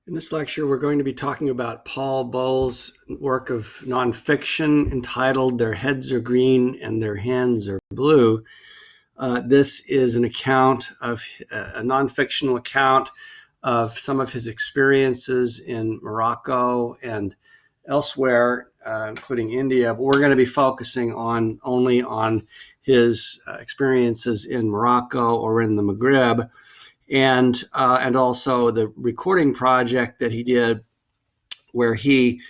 In this lecture, we're going to be talking about Paul Bowles' work of nonfiction entitled Their Heads Are Green and Their Hands Are Blue. This is a nonfictional account of some of his experiences in Morocco and elsewhere, including India, but we're going to be focusing only on his experiences in Morocco or in the Maghreb. And also the recording project that he did where he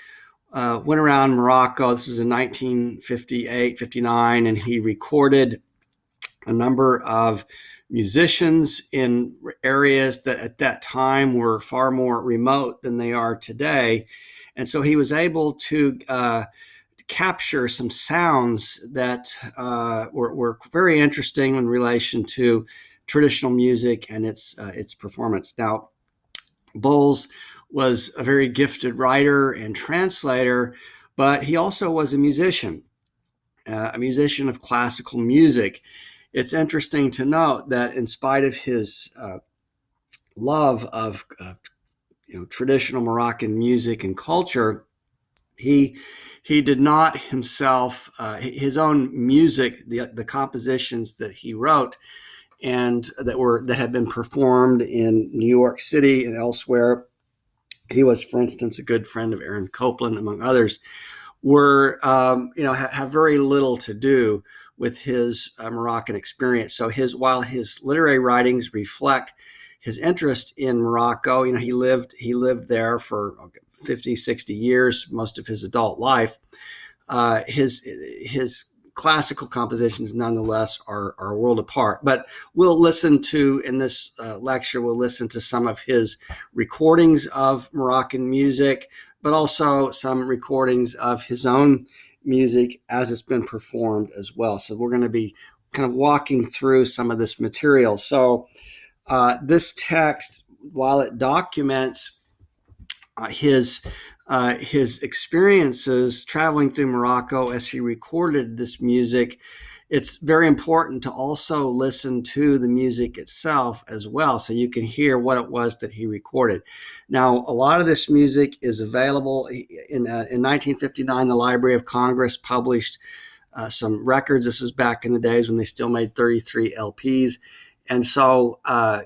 went around Morocco. This was in 1958, 59, and he recorded a number of musicians in areas that at that time were far more remote than they are today. And so he was able to capture some sounds that were very interesting in relation to traditional music and its performance. Now, Bowles was a very gifted writer and translator, but he also was a musician of classical music. It's interesting to note that in spite of his love of traditional Moroccan music and culture, he did not himself, his own music, the compositions that he wrote and that had been performed in New York City and elsewhere. He was, for instance, a good friend of Aaron Copland, among others, have very little to do with his Moroccan experience. So while his literary writings reflect his interest in Morocco, he lived there for 50, 60 years, most of his adult life. His classical compositions, nonetheless, are a world apart. But we'll listen to, in this lecture, we'll listen to some of his recordings of Moroccan music, but also some recordings of his own music as it's been performed as well. So we're going to be kind of walking through some of this material. So this text, while it documents his experiences traveling through Morocco as he recorded this music, it's very important to also listen to the music itself as well, so you can hear what it was that he recorded. Now, a lot of this music is available. In 1959, the Library of Congress published some records. This was back in the days when they still made 33 LPs. And so a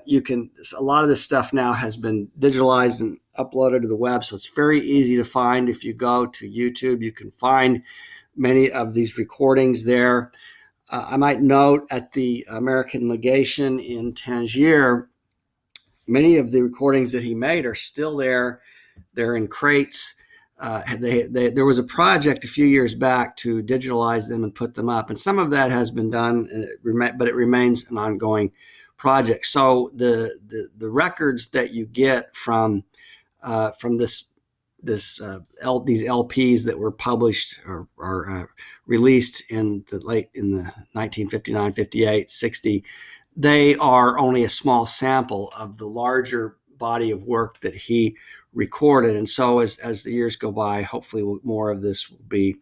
lot of this stuff now has been digitalized and uploaded to the web. So it's very easy to find. If you go to YouTube, you can find many of these recordings there. I might note at the American legation in Tangier, many of the recordings that he made are still there. They're in crates. There was a project a few years back to digitalize them and put them up, and some of that has been done, but it remains an ongoing project. So the records that you get from these LPs that were published or released in the 1959, 58, 60, they are only a small sample of the larger body of work that he recorded. And so as the years go by, hopefully more of this will be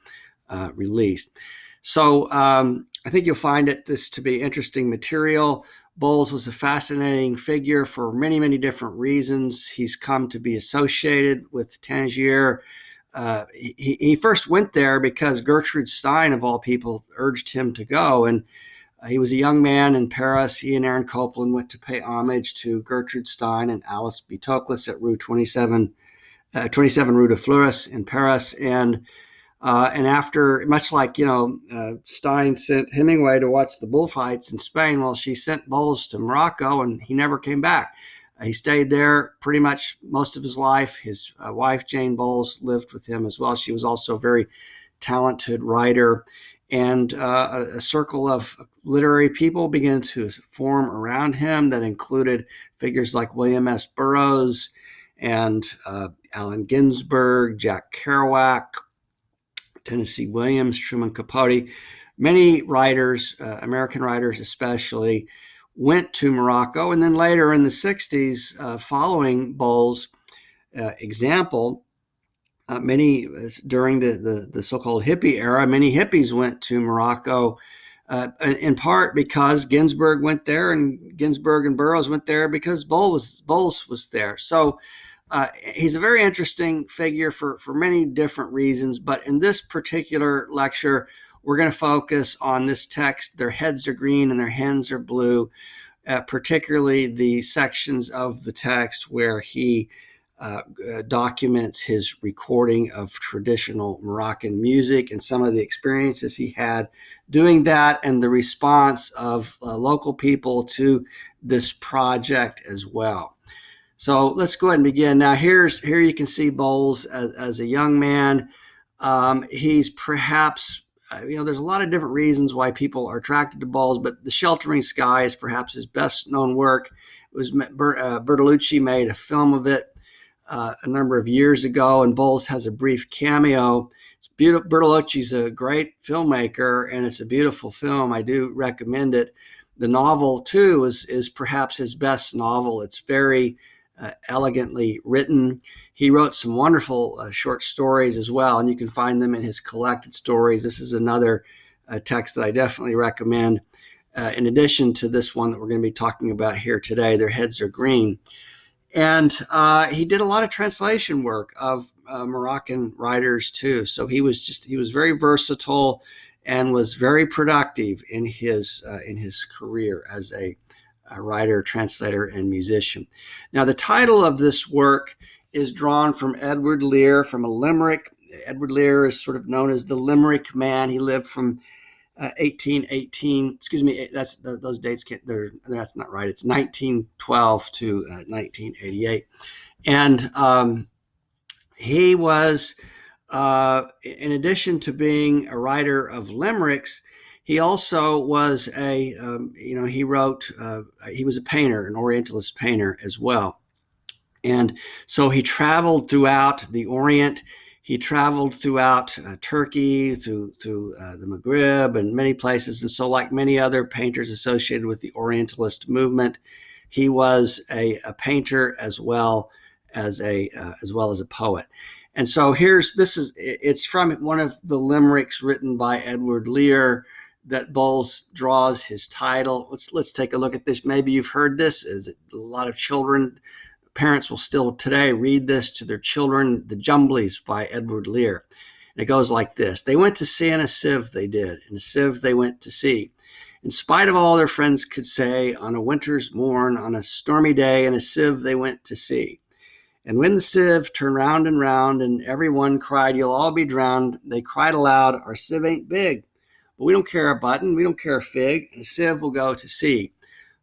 released. So I think you'll find this to be interesting material. Bowles was a fascinating figure for many, many different reasons. He's come to be associated with Tangier. He first went there because Gertrude Stein, of all people, urged him to go. And he was a young man in Paris. He and Aaron Copland went to pay homage to Gertrude Stein and Alice B. Toklas at Rue 27 Rue de Fleurs in Paris. And after, much like, Stein sent Hemingway to watch the bullfights in Spain, well, she sent Bowles to Morocco, and he never came back. He stayed there pretty much most of his life. His wife, Jane Bowles, lived with him as well. She was also a very talented writer. And a circle of literary people began to form around him that included figures like William S. Burroughs and Allen Ginsberg, Jack Kerouac, Tennessee Williams, Truman Capote. Many writers, American writers especially, went to Morocco. And then later in the 60s, following Bowles' example, during the so-called hippie era, many hippies went to Morocco, in part because Ginsberg went there, and Ginsberg and Burroughs went there because Bowles was there. So He's a very interesting figure for many different reasons, but in this particular lecture, we're going to focus on this text, "Their heads are green and their hands are blue," particularly the sections of the text where he documents his recording of traditional Moroccan music and some of the experiences he had doing that and the response of local people to this project as well. So let's go ahead and begin. Now, here you can see Bowles as a young man. He's perhaps, there's a lot of different reasons why people are attracted to Bowles, but The Sheltering Sky is perhaps his best known work. It was Bertolucci made a film of it a number of years ago, and Bowles has a brief cameo. It's beautiful. Bertolucci's a great filmmaker, and it's a beautiful film. I do recommend it. The novel, too, is perhaps his best novel. It's very elegantly written. He wrote some wonderful short stories as well, and you can find them in his collected stories. This is another text that I definitely recommend, in addition to this one that we're going to be talking about here today, "Their Heads Are Green." And he did a lot of translation work of Moroccan writers too. So he was very versatile and was very productive in his career as a writer, translator, and musician. Now, the title of this work is drawn from Edward Lear, from a limerick. Edward Lear is sort of known as the Limerick Man. He lived from 1818. Excuse me, those dates that's not right. It's 1912 to 1988, and he was, in addition to being a writer of limericks, he also was he was a painter, an Orientalist painter as well. And so he traveled throughout the Orient. He traveled throughout Turkey, through the Maghreb and many places. And so, like many other painters associated with the Orientalist movement, he was a painter as well as a poet. And so it's from one of the limericks written by Edward Lear that Bowles draws his title. Let's take a look at this. Maybe you've heard this. A lot of parents will still today read this to their children, "The Jumblies" by Edward Lear. And it goes like this: "They went to sea in a sieve, they did, in a sieve they went to sea. In spite of all their friends could say, on a winter's morn, on a stormy day, in a sieve they went to sea. And when the sieve turned round and everyone cried, 'You'll all be drowned,' they cried aloud, 'Our sieve ain't big, but we don't care a button, we don't care a fig, and a sieve will go to sea.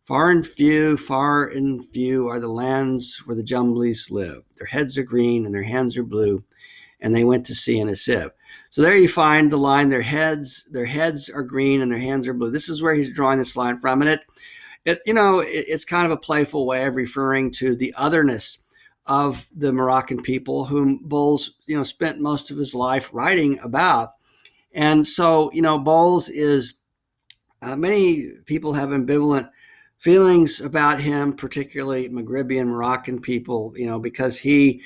Far and few are the lands where the Jumblies live. Their heads are green and their hands are blue, and they went to sea in a sieve.'" So there you find the line, their heads are green and their hands are blue. This is where he's drawing this line from. And it's kind of a playful way of referring to the otherness of the Moroccan people, whom Bowles, spent most of his life writing about. And so, Bowles is, many people have ambivalent feelings about him, particularly Maghrebian Moroccan people, because he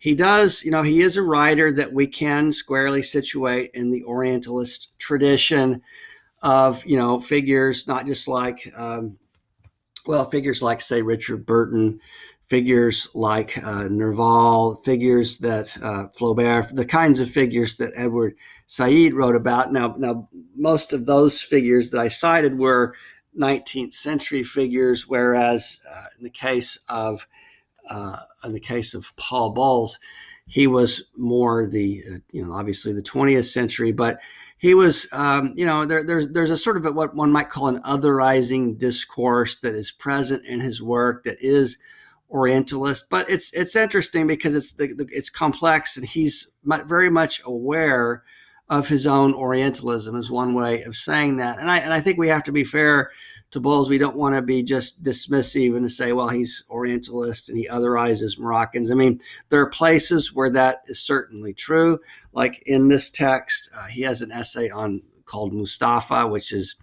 is a writer that we can squarely situate in the Orientalist tradition of, figures, not just like, figures like, say, Richard Burton, figures like Nerval, figures that Flaubert, the kinds of figures that Edward Said wrote about. Now, most of those figures that I cited were 19th century figures, whereas in the case of Paul Bowles, he was more obviously the 20th century, but he was, there's a sort of what one might call an otherizing discourse that is present in his work that is Orientalist, but it's interesting because it's complex, and he's very much aware of his own Orientalism, is one way of saying that. And I think we have to be fair to Bowles. We don't want to be just dismissive and to say, well, he's Orientalist and he otherizes Moroccans. I mean, there are places where that is certainly true. Like in this text, he has an essay called Mustafa, which is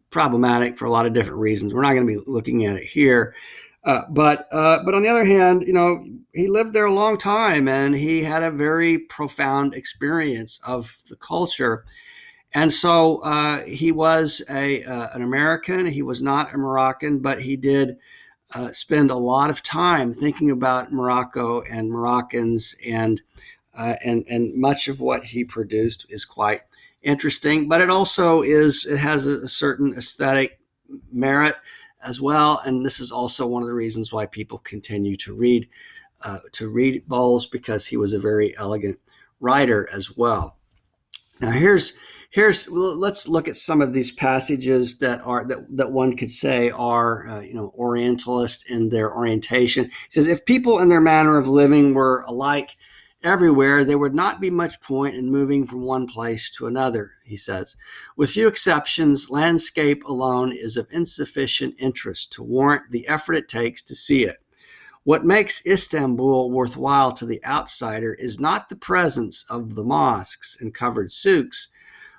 problematic for a lot of different reasons. We're not going to be looking at it here. But on the other hand, he lived there a long time, and he had a very profound experience of the culture. And so he was an American. He was not a Moroccan, but he did spend a lot of time thinking about Morocco and Moroccans, and much of what he produced is quite interesting. But it also it has a certain aesthetic merit as well, and this is also one of the reasons why people continue to read Bowles, because he was a very elegant writer as well. Now let's look at some of these passages that one could say are Orientalist in their orientation. He says, if people and their manner of living were alike everywhere, there would not be much point in moving from one place to another, he says. With few exceptions, landscape alone is of insufficient interest to warrant the effort it takes to see it. What makes Istanbul worthwhile to the outsider is not the presence of the mosques and covered souks,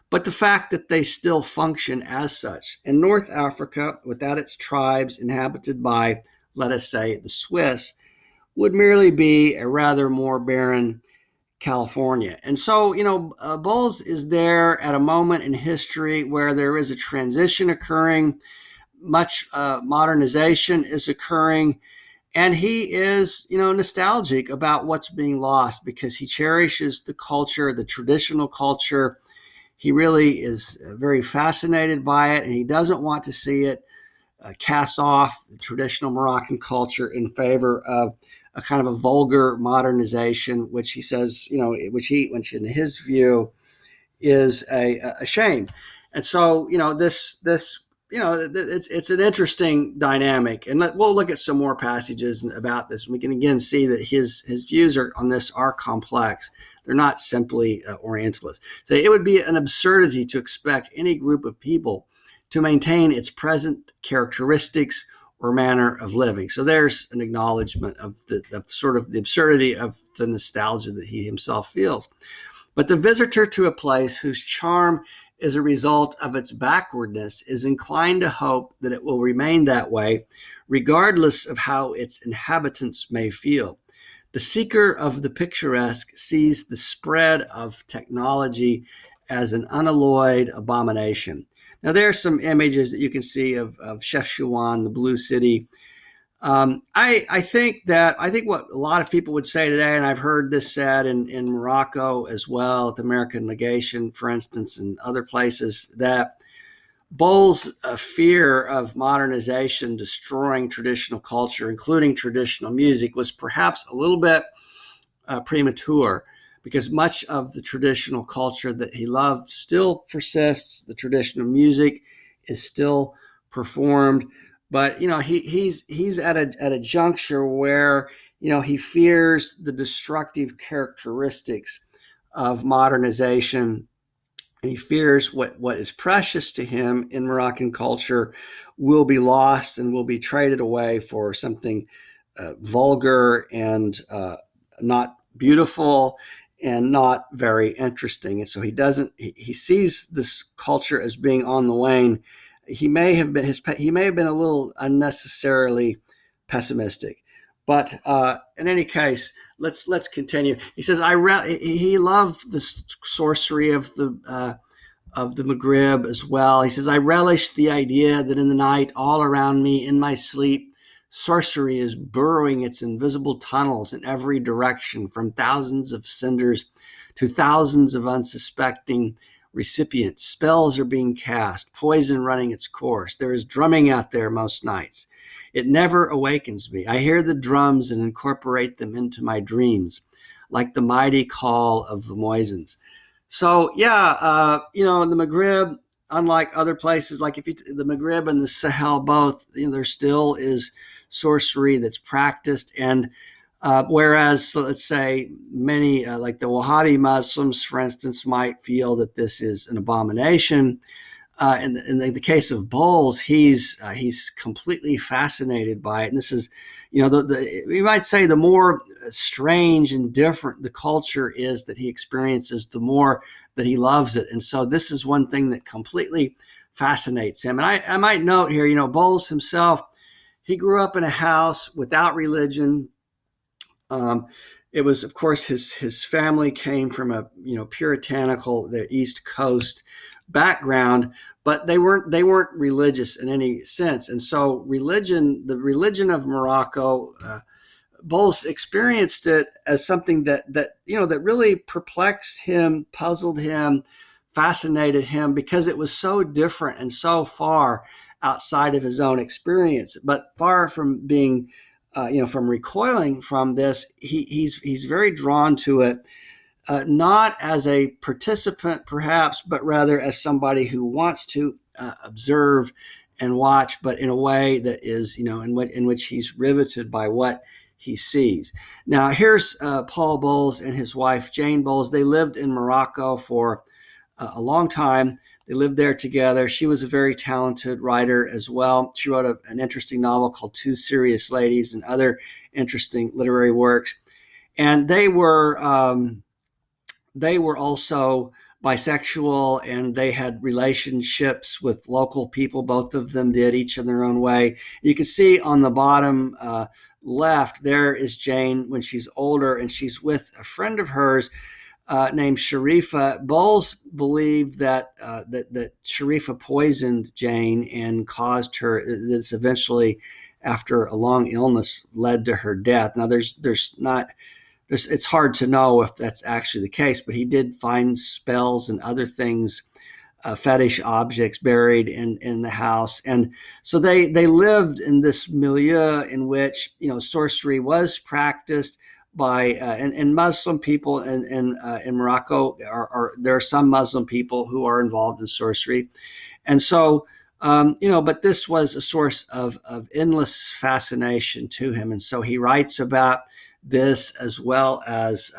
but the fact that they still function as such. In North Africa, without its tribes inhabited by, let us say, the Swiss, would merely be a rather more barren California. And so, Bowles is there at a moment in history where there is a transition occurring, much modernization is occurring, and he is, nostalgic about what's being lost because he cherishes the culture, the traditional culture. He really is very fascinated by it, and he doesn't want to see it cast off the traditional Moroccan culture in favor of a kind of a vulgar modernization, which he says, which in his view is a shame. And so, it's an interesting dynamic, and we'll look at some more passages about this. We can again see that his views on this are complex. They're not simply Orientalist. So it would be an absurdity to expect any group of people to maintain its present characteristics or manner of living. So there's an acknowledgement of sort of the absurdity of the nostalgia that he himself feels. But the visitor to a place whose charm is a result of its backwardness is inclined to hope that it will remain that way, regardless of how its inhabitants may feel. The seeker of the picturesque sees the spread of technology as an unalloyed abomination. Now, there are some images that you can see of Chefchaouen, the Blue City. I think what a lot of people would say today, and I've heard this said in Morocco as well, at the American legation, for instance, and other places, that Bowles' fear of modernization destroying traditional culture, including traditional music, was perhaps a little bit premature, because much of the traditional culture that he loved still persists. The traditional music is still performed, but he's at a juncture where he fears the destructive characteristics of modernization. And he fears what is precious to him in Moroccan culture will be lost and will be traded away for something vulgar and not beautiful and not very interesting. And so he sees this culture as being on the wane. He may have been a little unnecessarily pessimistic, but in any case, let's continue. He says he loved the sorcery of the Maghreb as well. He says, I relish the idea that in the night, all around me, in my sleep, sorcery is burrowing its invisible tunnels in every direction, from thousands of cinders to thousands of unsuspecting recipients. Spells are being cast, poison running its course. There is drumming out there most nights. It never awakens me. I hear the drums and incorporate them into my dreams, like the mighty call of the muezzins. So, in the Maghreb, unlike other places, like the Maghreb and the Sahel both, there still is sorcery that's practiced. And whereas, let's say, many, like the Wahhabi Muslims, for instance, might feel that this is an abomination, in the case of Bowles, he's completely fascinated by it. And this is, we might say the more strange and different the culture is that he experiences, the more that he loves it. And so this is one thing that completely fascinates him. And I might note here, Bowles himself, he grew up in a house without religion. it was, of course, his family came from a puritanical, the East Coast background, but they weren't religious in any sense, and so the religion of Morocco. Bowles experienced it as something that really perplexed him, puzzled him, fascinated him, because it was so different and so far outside of his own experience. But far from being, from recoiling from this, he's very drawn to it, not as a participant perhaps, but rather as somebody who wants to observe and watch, but in a way that is, in which he's riveted by what he sees. Now, here's Paul Bowles and his wife, Jane Bowles. They lived in Morocco for a long time. They lived there together. She was a very talented writer as well. She wrote an interesting novel called Two Serious Ladies and other interesting literary works. And they were also bisexual, and they had relationships with local people. Both of them did, each in their own way. You can see on the bottom left, there is Jane when she's older, and she's with a friend of hers named Sharifa. Bowles believed that Sharifa poisoned Jane and caused her. This eventually, after a long illness, led to her death. Now, it's hard to know if that's actually the case, but he did find spells and other things, fetish objects buried in the house. And so they lived in this milieu in which, sorcery was practiced by, and Muslim people in Morocco there are some Muslim people who are involved in sorcery. And so, but this was a source of endless fascination to him. And so he writes about this, as well as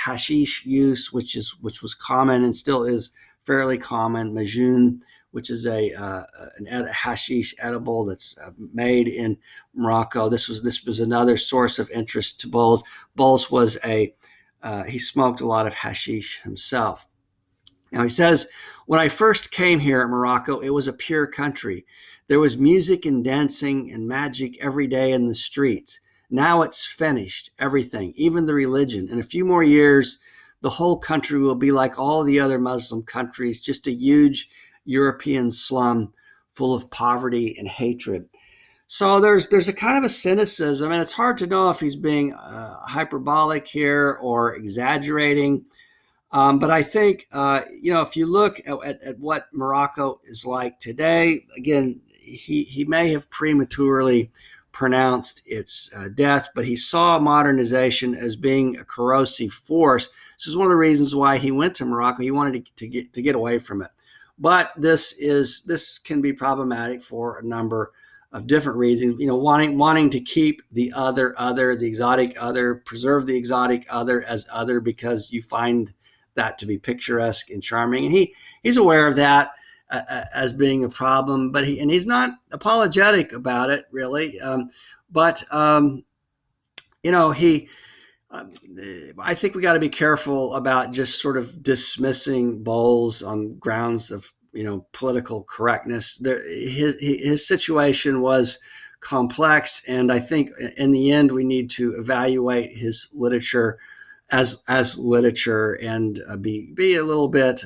hashish use, which was common and still is fairly common. Majoun, which is an hashish edible that's made in Morocco. This was another source of interest to Bowles. Bowles was he smoked a lot of hashish himself. Now he says, when I first came here at Morocco, it was a pure country. There was music and dancing and magic every day in the streets. Now it's finished, everything, even the religion. In a few more years, the whole country will be like all the other Muslim countries, just a huge European slum full of poverty and hatred. So there's a kind of a cynicism, and it's hard to know if he's being hyperbolic here or exaggerating. But I think, if you look at what Morocco is like today, again, he may have prematurely pronounced its death, but he saw modernization as being a corrosive force. This is one of the reasons why he went to Morocco. He wanted to get away from it. But this can be problematic for a number of different reasons. Wanting to keep the the exotic other, preserve the exotic other as other, because you find that to be picturesque and charming, and he's aware of that as being a problem, but he's not apologetic about it, really. I think we got to be careful about just sort of dismissing Bowles on grounds of political correctness. His situation was complex, and I think in the end we need to evaluate his literature as literature and be a little bit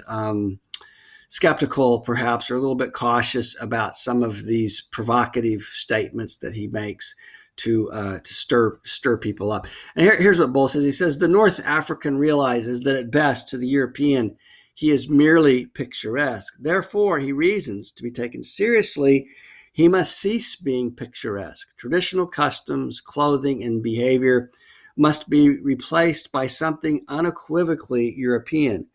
skeptical, perhaps, or a little bit cautious about some of these provocative statements that he makes to stir people up. And here's what Bowles says. He says, the North African realizes that at best, to the European, he is merely picturesque. Therefore, he reasons, to be taken seriously, he must cease being picturesque. Traditional customs, clothing, and behavior must be replaced by something unequivocally European.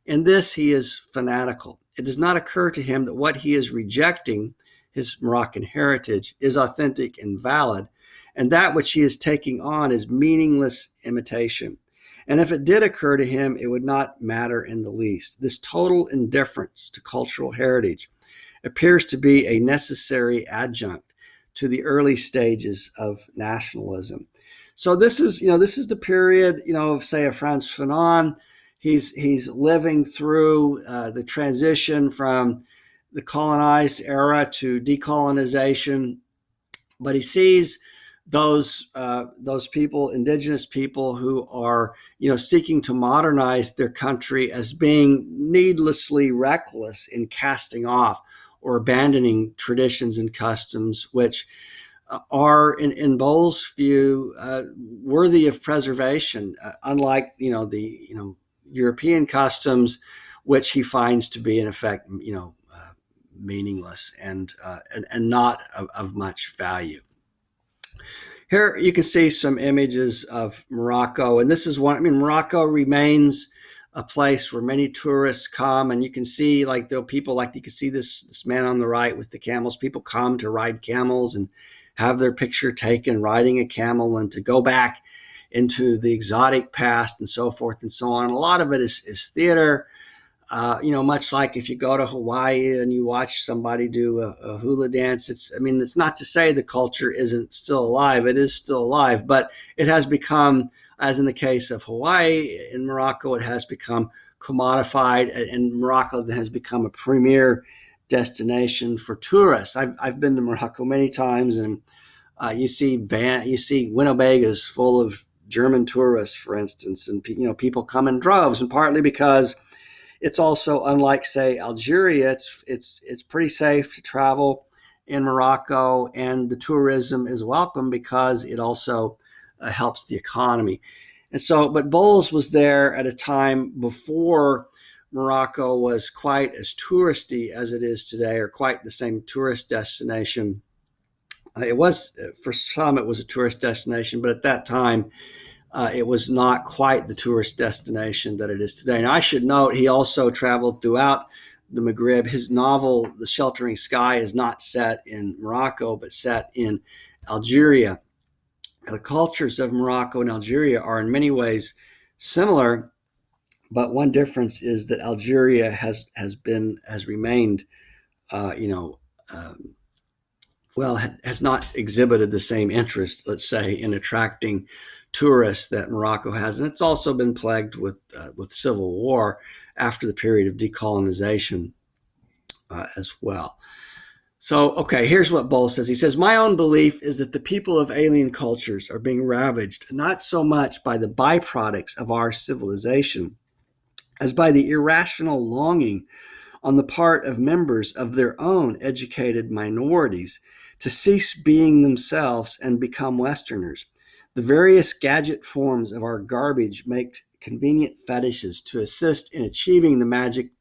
In this, he is fanatical. It does not occur to him that what he is rejecting, his Moroccan heritage, is authentic and valid, and that which he is taking on is meaningless imitation. And if it did occur to him, it would not matter in the least. This total indifference to cultural heritage appears to be a necessary adjunct to the early stages of nationalism. So this is the period, of, say, a Frantz Fanon. He's living through the transition from the colonized era to decolonization, but he sees those people, indigenous people who are seeking to modernize their country, as being needlessly reckless in casting off or abandoning traditions and customs which are, in Bowles' view, worthy of preservation, unlike the European customs, which he finds to be in effect meaningless and not of much value. Here you can see some images of Morocco, and this is one. I mean, Morocco remains a place where many tourists come, and you can see, like, there are people, like you can see this man on the right with the camels. People come to ride camels and have their picture taken riding a camel, and to go back into the exotic past and so forth and so on. And a lot of it is theater. Much like if you go to Hawaii and you watch somebody do a hula dance, it's not to say the culture isn't still alive. It is still alive, but it has become, as in the case of Hawaii, in Morocco, it has become commodified, and Morocco has become a premier destination for tourists. I've been to Morocco many times, and you see Winnebago's full of German tourists, for instance, and people come in droves, and partly because it's also, unlike, say, Algeria, it's pretty safe to travel in Morocco, and the tourism is welcome because it also helps the economy. And so, but Bowles was there at a time before Morocco was quite as touristy as it is today, or quite the same tourist destination. It was, for some, it was a tourist destination, but at that time, it was not quite the tourist destination that it is today. Now, I should note, he also traveled throughout the Maghreb. His novel, The Sheltering Sky, is not set in Morocco, but set in Algeria. The cultures of Morocco and Algeria are in many ways similar, but one difference is that Algeria has remained, has not exhibited the same interest, let's say, in attracting tourists that Morocco has, and it's also been plagued with civil war after the period of decolonization as well. So, okay, here's what Bowles says. He says, "My own belief is that the people of alien cultures are being ravaged not so much by the byproducts of our civilization as by the irrational longing on the part of members of their own educated minorities to cease being themselves and become Westerners. The various gadget forms of our garbage make convenient fetishes to assist in achieving the magic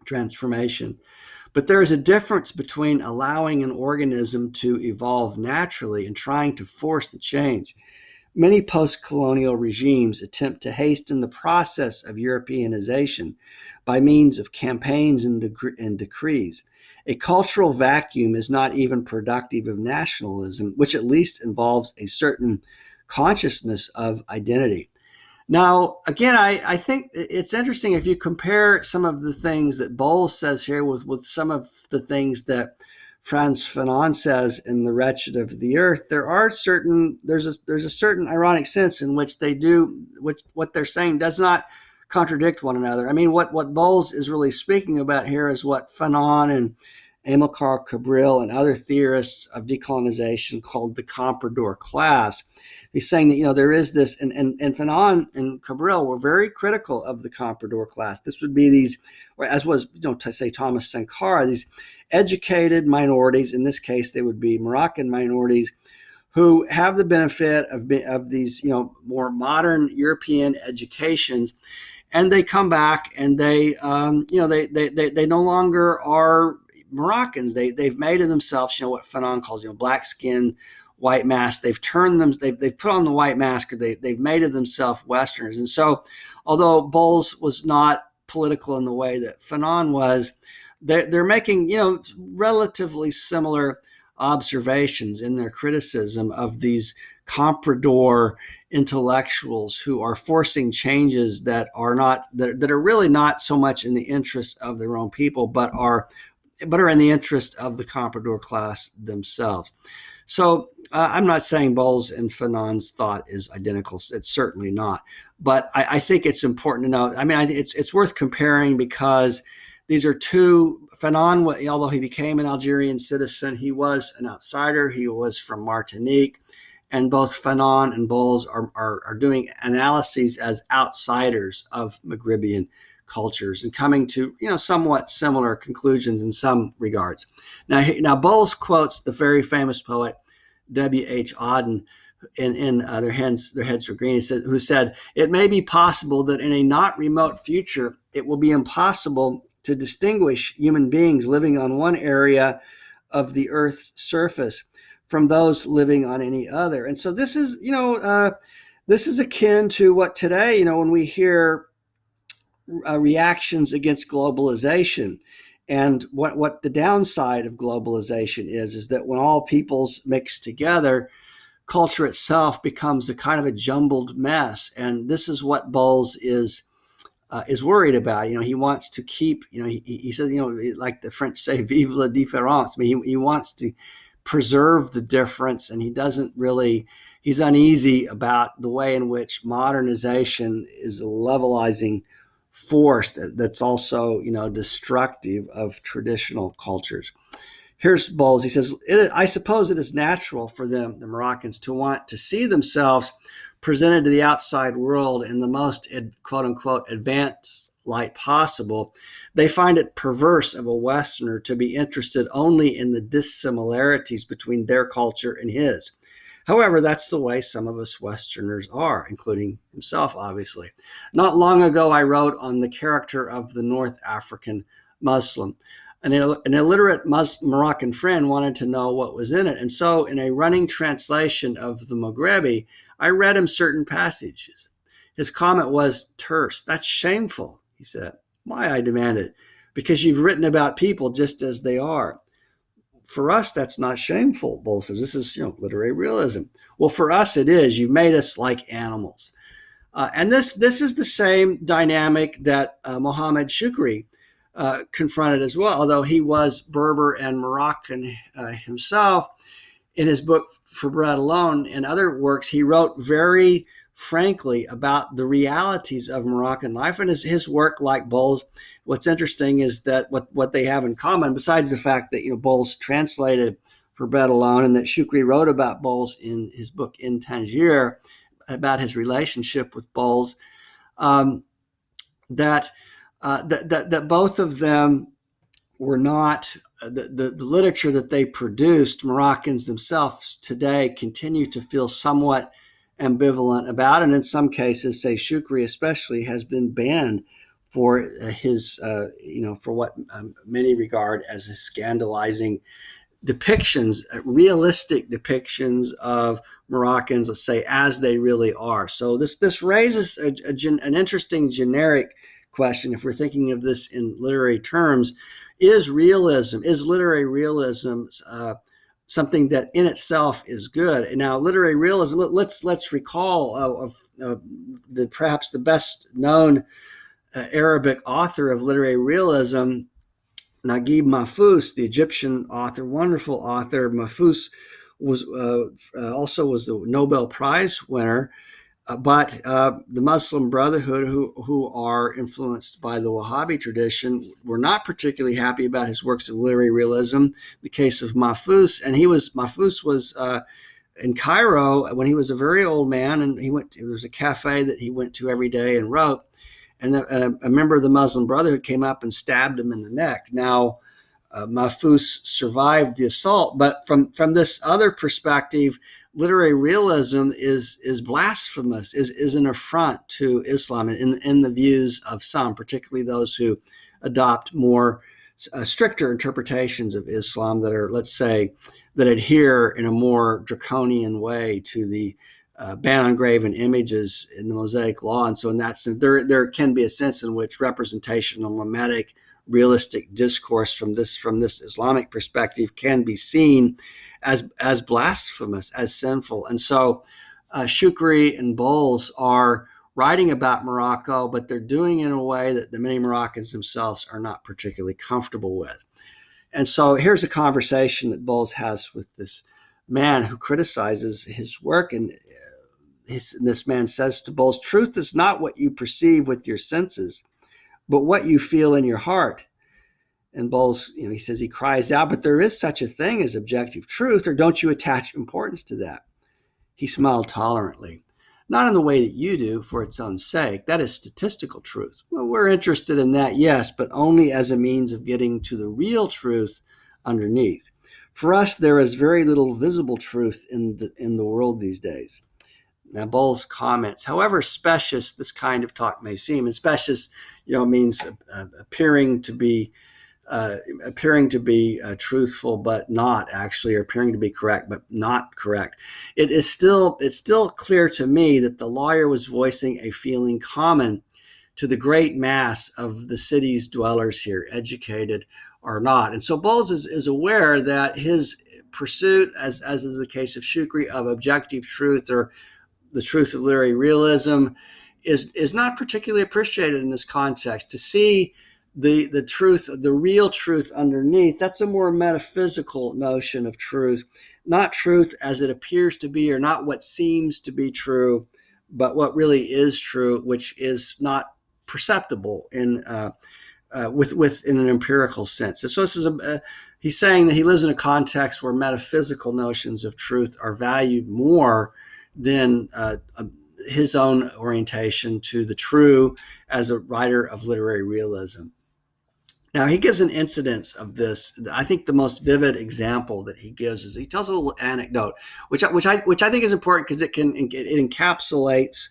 transformation. But there is a difference between allowing an organism to evolve naturally and trying to force the change. Many post-colonial regimes attempt to hasten the process of Europeanization by means of campaigns and decrees. A cultural vacuum is not even productive of nationalism, which at least involves a certain consciousness of identity." Now, again, I think it's interesting if you compare some of the things that Bowles says here with some of the things that Frantz Fanon says in The Wretched of the Earth. There's a certain ironic sense in which what they're saying does not contradict one another. I mean, what Bowles is really speaking about here is what Fanon and Amilcar Cabral and other theorists of decolonization called the comprador class. He's saying that, there is this, and Fanon and Cabral were very critical of the comprador class. This would be these, or as was, to say Thomas Sankara, these educated minorities. In this case, they would be Moroccan minorities who have the benefit of these, more modern European educations, and they come back and they no longer are Moroccans. They've made of themselves, what Fanon calls, black skin, white mask. They've turned them. They've put on the white mask, or they've made of themselves Westerners. And so, although Bowles was not political in the way that Fanon was, they're making relatively similar observations in their criticism of these comprador intellectuals who are forcing changes that are really not so much in the interest of their own people, but are in the interest of the comprador class themselves. So I'm not saying Bowles and Fanon's thought is identical. It's certainly not. But I think it's important to know. I mean, I think it's worth comparing because these are two. Fanon, although he became an Algerian citizen, he was an outsider. He was from Martinique. And both Fanon and Bowles are doing analyses as outsiders of Maghrebian cultures and coming to somewhat similar conclusions in some regards. Now Bowles quotes the very famous poet W.H. Auden in their heads are green, who said, "It may be possible that in a not remote future, it will be impossible to distinguish human beings living on one area of the Earth's surface from those living on any other." And so this is, this is akin to what today, when we hear reactions against globalization. And what the downside of globalization is that when all peoples mix together, culture itself becomes a kind of a jumbled mess. And this is what Bowles is worried about. He wants to keep, he said, like the French say, vive la différence. I mean, he wants to preserve the difference, and he's uneasy about the way in which modernization is a levelizing force that's also, destructive of traditional cultures. Here's Bowles. He says, "I suppose it is natural for them, the Moroccans, to want to see themselves presented to the outside world in the most, quote unquote, advanced light possible. They find it perverse of a Westerner to be interested only in the dissimilarities between their culture and his. However, that's the way some of us Westerners are, including himself, obviously. Not long ago, I wrote on the character of the North African Muslim. An illiterate Moroccan friend wanted to know what was in it. And so in a running translation of the Maghrebi, I read him certain passages. His comment was terse. 'That's shameful,' he said. 'Why?' I demanded. 'Because you've written about people just as they are.' 'For us, that's not shameful,' Bowles says. 'This is, literary realism.' 'Well, for us, it is. You've made us like animals.' And this is the same dynamic that Mohammed Shukri confronted as well, although he was Berber and Moroccan himself. In his book For Bread Alone and other works, he wrote very frankly about the realities of Moroccan life. And his work, like Bowles, what's interesting is that what they have in common, besides the fact that Bowles translated For Bread Alone and that Shukri wrote about Bowles in his book In Tangier, about his relationship with Bowles, that both of them were not, the literature that they produced, Moroccans themselves today continue to feel somewhat ambivalent about, and in some cases, say Shukri especially, has been banned for his, for what many regard as his scandalizing depictions, realistic depictions of Moroccans, let's say, as they really are. So this raises an interesting generic question, if we're thinking of this in literary terms. Is literary realism something that in itself is good? And now, literary realism, let's recall of perhaps the best known Arabic author of literary realism, Naguib Mahfouz, the Egyptian author, wonderful author. Mahfouz was also was the Nobel Prize winner. But the Muslim Brotherhood, who are influenced by the Wahhabi tradition, were not particularly happy about his works of literary realism. The case of Mahfouz, and Mahfouz was in Cairo when he was a very old man, and there was a cafe that he went to every day and wrote. And a member of the Muslim Brotherhood came up and stabbed him in the neck. Now, Mahfouz survived the assault, but from this other perspective, literary realism is blasphemous, is an affront to Islam in the views of some, particularly those who adopt more stricter interpretations of Islam that are, let's say, that adhere in a more draconian way to the ban on graven images in the Mosaic Law. And so in that sense, there can be a sense in which representational, mimetic, realistic discourse from this Islamic perspective can be seen as blasphemous, as sinful. And so Shukri and Bowles are writing about Morocco, but they're doing it in a way that the many Moroccans themselves are not particularly comfortable with. And so here's a conversation that Bowles has with this man who criticizes his work. And this man says to Bowles, "Truth is not what you perceive with your senses, but what you feel in your heart." And Bowles, he says, he cries out, "But there is such a thing as objective truth, or don't you attach importance to that?" He smiled tolerantly. Not in the way that you do, for its own sake. That is statistical truth. Well, we're interested in that, yes, but only as a means of getting to the real truth underneath. For us, there is very little visible truth in the world these days. Now, Bowles comments, however specious this kind of talk may seem, and specious, means appearing to be truthful, but not actually, or appearing to be correct, but not correct. It's still clear to me that the lawyer was voicing a feeling common to the great mass of the city's dwellers here, educated or not. And so Bowles is aware that his pursuit, as is the case of Shukri, of objective truth or the truth of literary realism is not particularly appreciated in this context. To see the truth, the real truth underneath, that's a more metaphysical notion of truth, not truth as it appears to be or not what seems to be true, but what really is true, which is not perceptible in an empirical sense. And so this is he's saying that he lives in a context where metaphysical notions of truth are valued more than his own orientation to the true as a writer of literary realism. Now, he gives an incidence of this. I think the most vivid example that he gives is he tells a little anecdote, which I think is important because it encapsulates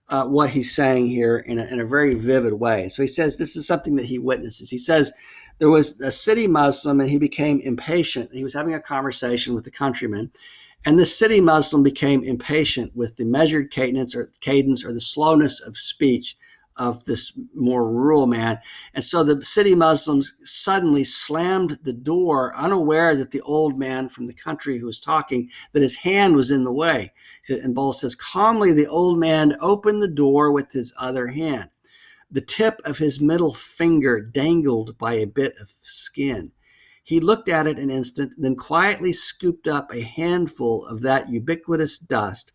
what he's saying here in a very vivid way. So he says this is something that he witnesses. He says there was a city Muslim and he became impatient. He was having a conversation with the countryman, and the city Muslim became impatient with the measured cadence or the slowness of speech of this more rural man. And so the city Muslims suddenly slammed the door, unaware that the old man from the country who was talking, that his hand was in the way. And Bowles says, calmly, the old man opened the door with his other hand. The tip of his middle finger dangled by a bit of skin. He looked at it an instant, then quietly scooped up a handful of that ubiquitous dust,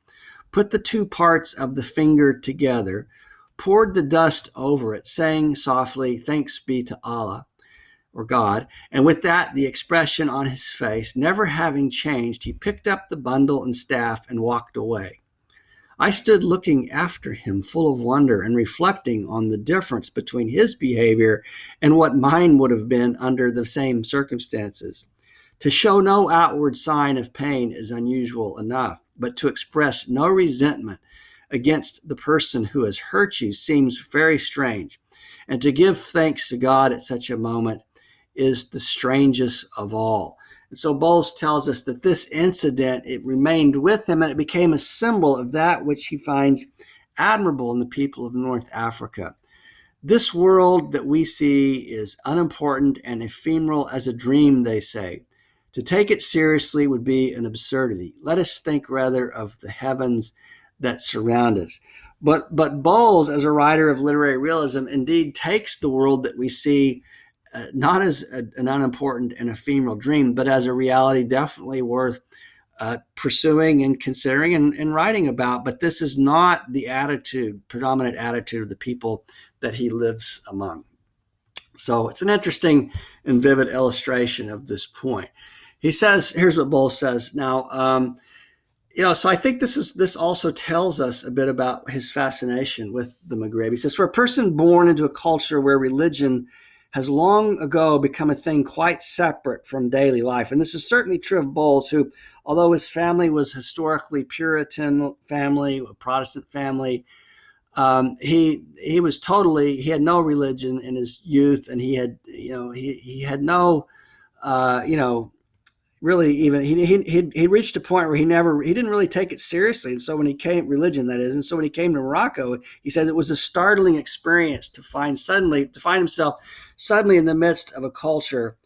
put the two parts of the finger together, poured the dust over it, saying softly, thanks be to Allah, or God. And with that, the expression on his face never having changed, he picked up the bundle and staff and walked away. I stood looking after him, full of wonder and reflecting on the difference between his behavior and what mine would have been under the same circumstances. To show no outward sign of pain is unusual enough, but to express no resentment against the person who has hurt you seems very strange. And to give thanks to God at such a moment is the strangest of all. And so Bowles tells us that this incident, it remained with him and it became a symbol of that which he finds admirable in the people of North Africa. This world that we see is unimportant and ephemeral as a dream, they say. To take it seriously would be an absurdity. Let us think rather of the heavens that surround us. But Bowles, as a writer of literary realism, indeed takes the world that we see not as an unimportant and ephemeral dream, but as a reality definitely worth pursuing and considering and writing about. But this is not the predominant attitude of the people that he lives among. So it's an interesting and vivid illustration of this point. He says, here's what Bowles says. Now, so I think this also tells us a bit about his fascination with the Maghreb. He says, for a person born into a culture where religion has long ago become a thing quite separate from daily life, and this is certainly true of Bowles, who, although his family was historically Puritan family, a Protestant family, he was he had no religion in his youth, and he had no, really even he reached a point where he didn't really take it seriously. And so when he came to Morocco, he says it was a startling experience to find himself suddenly in the midst of a culture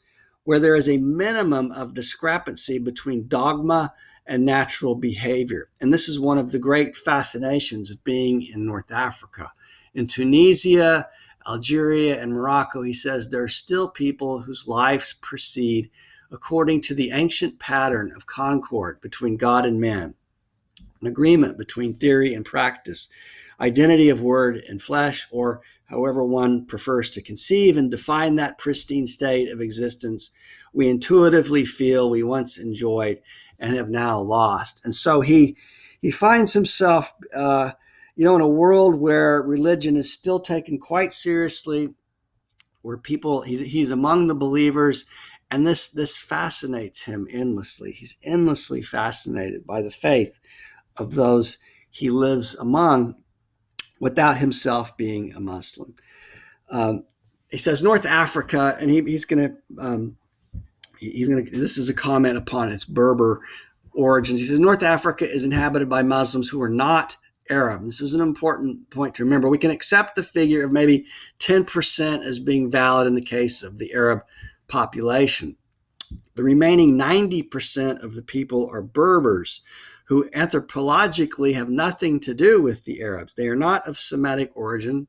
where there is a minimum of discrepancy between dogma and natural behavior. And this is one of the great fascinations of being in North Africa. In Tunisia, Algeria, and Morocco, he says there are still people whose lives proceed according to the ancient pattern of concord between God and man, an agreement between theory and practice, identity of word and flesh, or however one prefers to conceive and define that pristine state of existence we intuitively feel we once enjoyed and have now lost. And so he he finds himself, in a world where religion is still taken quite seriously, where he's among the believers, and this fascinates him endlessly. He's endlessly fascinated by the faith of those he lives among without himself being a Muslim. He says North Africa, and he's going to this is a comment upon its Berber origins. He says North Africa is inhabited by Muslims who are not Arab. This is an important point to remember. We can accept the figure of maybe 10% as being valid in the case of the Arab population. The remaining 90% of the people are Berbers, who anthropologically have nothing to do with the Arabs. They are not of Semitic origin,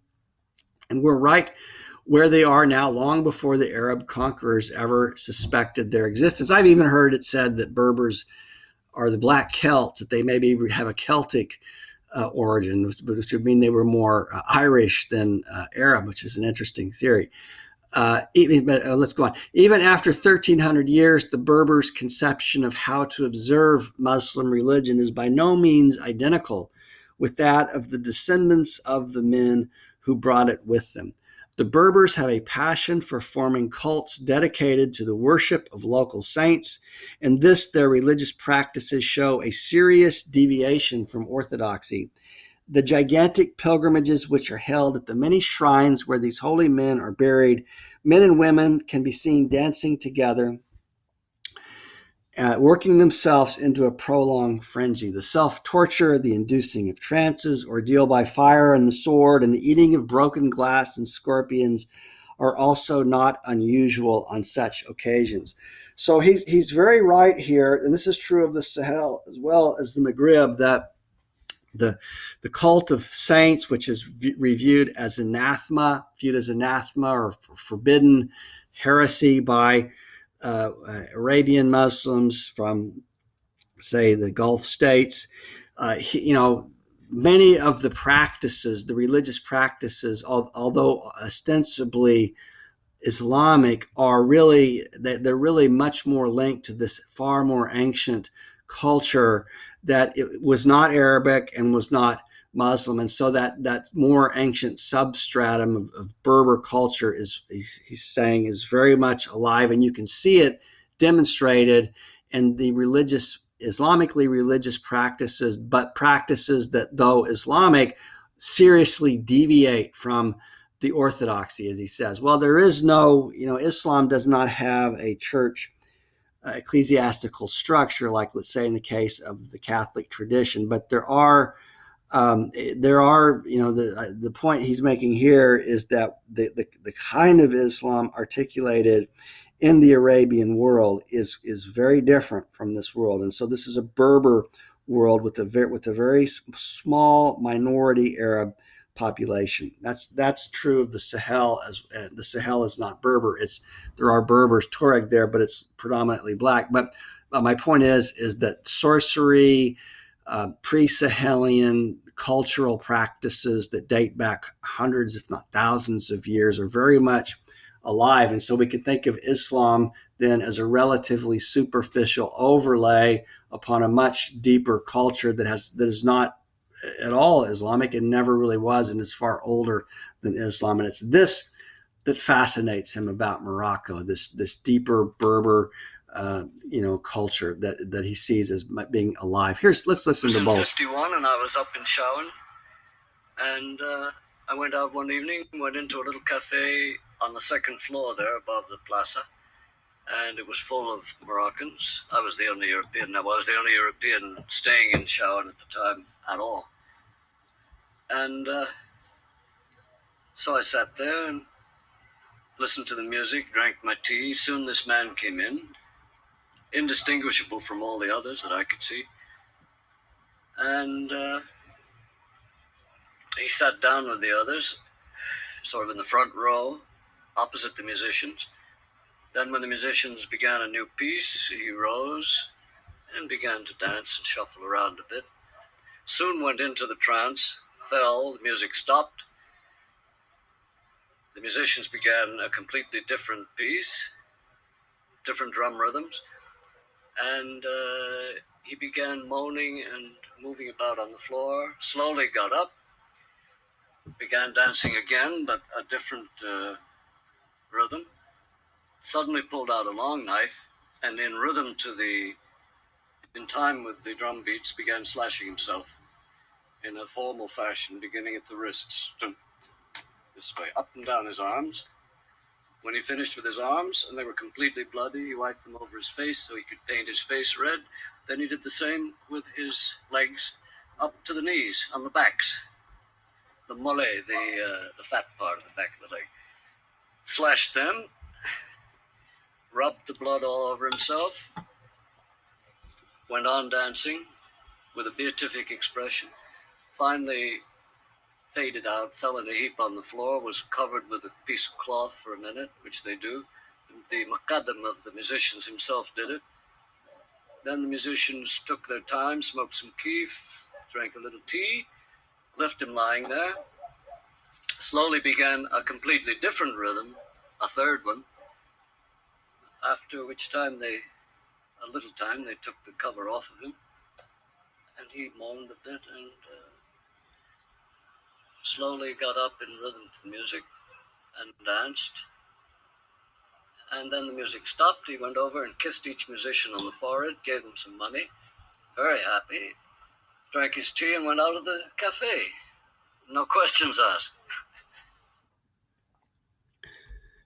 and we're right where they are now, long before the Arab conquerors ever suspected their existence. I've even heard it said that Berbers are the Black Celts, that they maybe have a Celtic origin, which would mean they were more Irish than Arab, which is an interesting theory. Let's go on. Even after 1,300 years, the Berbers' conception of how to observe Muslim religion is by no means identical with that of the descendants of the men who brought it with them. The Berbers have a passion for forming cults dedicated to the worship of local saints, and their religious practices show a serious deviation from orthodoxy. The gigantic pilgrimages which are held at the many shrines where these holy men are buried, men and women can be seen dancing together, working themselves into a prolonged frenzy. The self-torture, the inducing of trances, ordeal by fire and the sword, and the eating of broken glass and scorpions are also not unusual on such occasions. So he's very right here, and this is true of the Sahel as well as the Maghreb, that the cult of saints, which is viewed as anathema or forbidden heresy by Arabian Muslims from, say, the Gulf states, many of the practices, the religious practices, although ostensibly Islamic, they're really much more linked to this far more ancient culture that it was not Arabic and was not Muslim, and so that more ancient substratum of Berber culture he's saying is very much alive, and you can see it demonstrated in the Islamically religious practices, but practices that, though Islamic, seriously deviate from the orthodoxy, as he says. Well, there is no, Islam does not have a church ecclesiastical structure, like, let's say, in the case of the Catholic tradition, but there are, the point he's making here is that the kind of Islam articulated in the Arabian world is very different from this world, and so this is a Berber world with a very small minority Arab population. That's true of the Sahel. As the Sahel is not Berber. There are Berbers, Tuareg there, but it's predominantly black. But my point is that sorcery, pre-Sahelian cultural practices that date back hundreds, if not thousands of years, are very much alive. And so we can think of Islam then as a relatively superficial overlay upon a much deeper culture that is not at all Islamic and never really was, and is far older than Islam. And it's this that fascinates him about Morocco, this deeper Berber culture that he sees as being alive. Let's listen to both. It was in 1951, and I was up in Shawan, and I went out one evening, went into a little cafe on the second floor there above the plaza, and it was full of Moroccans. I was the only European staying in Shawan at the time at all. And so I sat there and listened to the music, drank my tea. Soon this man came in, indistinguishable from all the others that I could see. And he sat down with the others, sort of in the front row, opposite the musicians. Then when the musicians began a new piece, he rose and began to dance and shuffle around a bit. Soon went into the trance, fell, the music stopped. The musicians began a completely different piece, different drum rhythms, and he began moaning and moving about on the floor, slowly got up, began dancing again, but a different rhythm, suddenly pulled out a long knife, and in rhythm in time with the drum beats, began slashing himself in a formal fashion, beginning at the wrists, this way, up and down his arms. When he finished with his arms, and they were completely bloody, he wiped them over his face so he could paint his face red. Then he did the same with his legs up to the knees, on the backs. The mole, the fat part of the back of the leg. Slashed them, rubbed the blood all over himself, went on dancing with a beatific expression, finally faded out, fell in a heap on the floor, was covered with a piece of cloth for a minute, which they do. The makadam of the musicians himself did it. Then the musicians took their time, smoked some keef, drank a little tea, left him lying there, slowly began a completely different rhythm, a third one, after which time they took the cover off of him, and he moaned a bit and slowly got up in rhythm to the music and danced. And then the music stopped. He went over and kissed each musician on the forehead, gave them some money, very happy, drank his tea and went out of the cafe. No questions asked.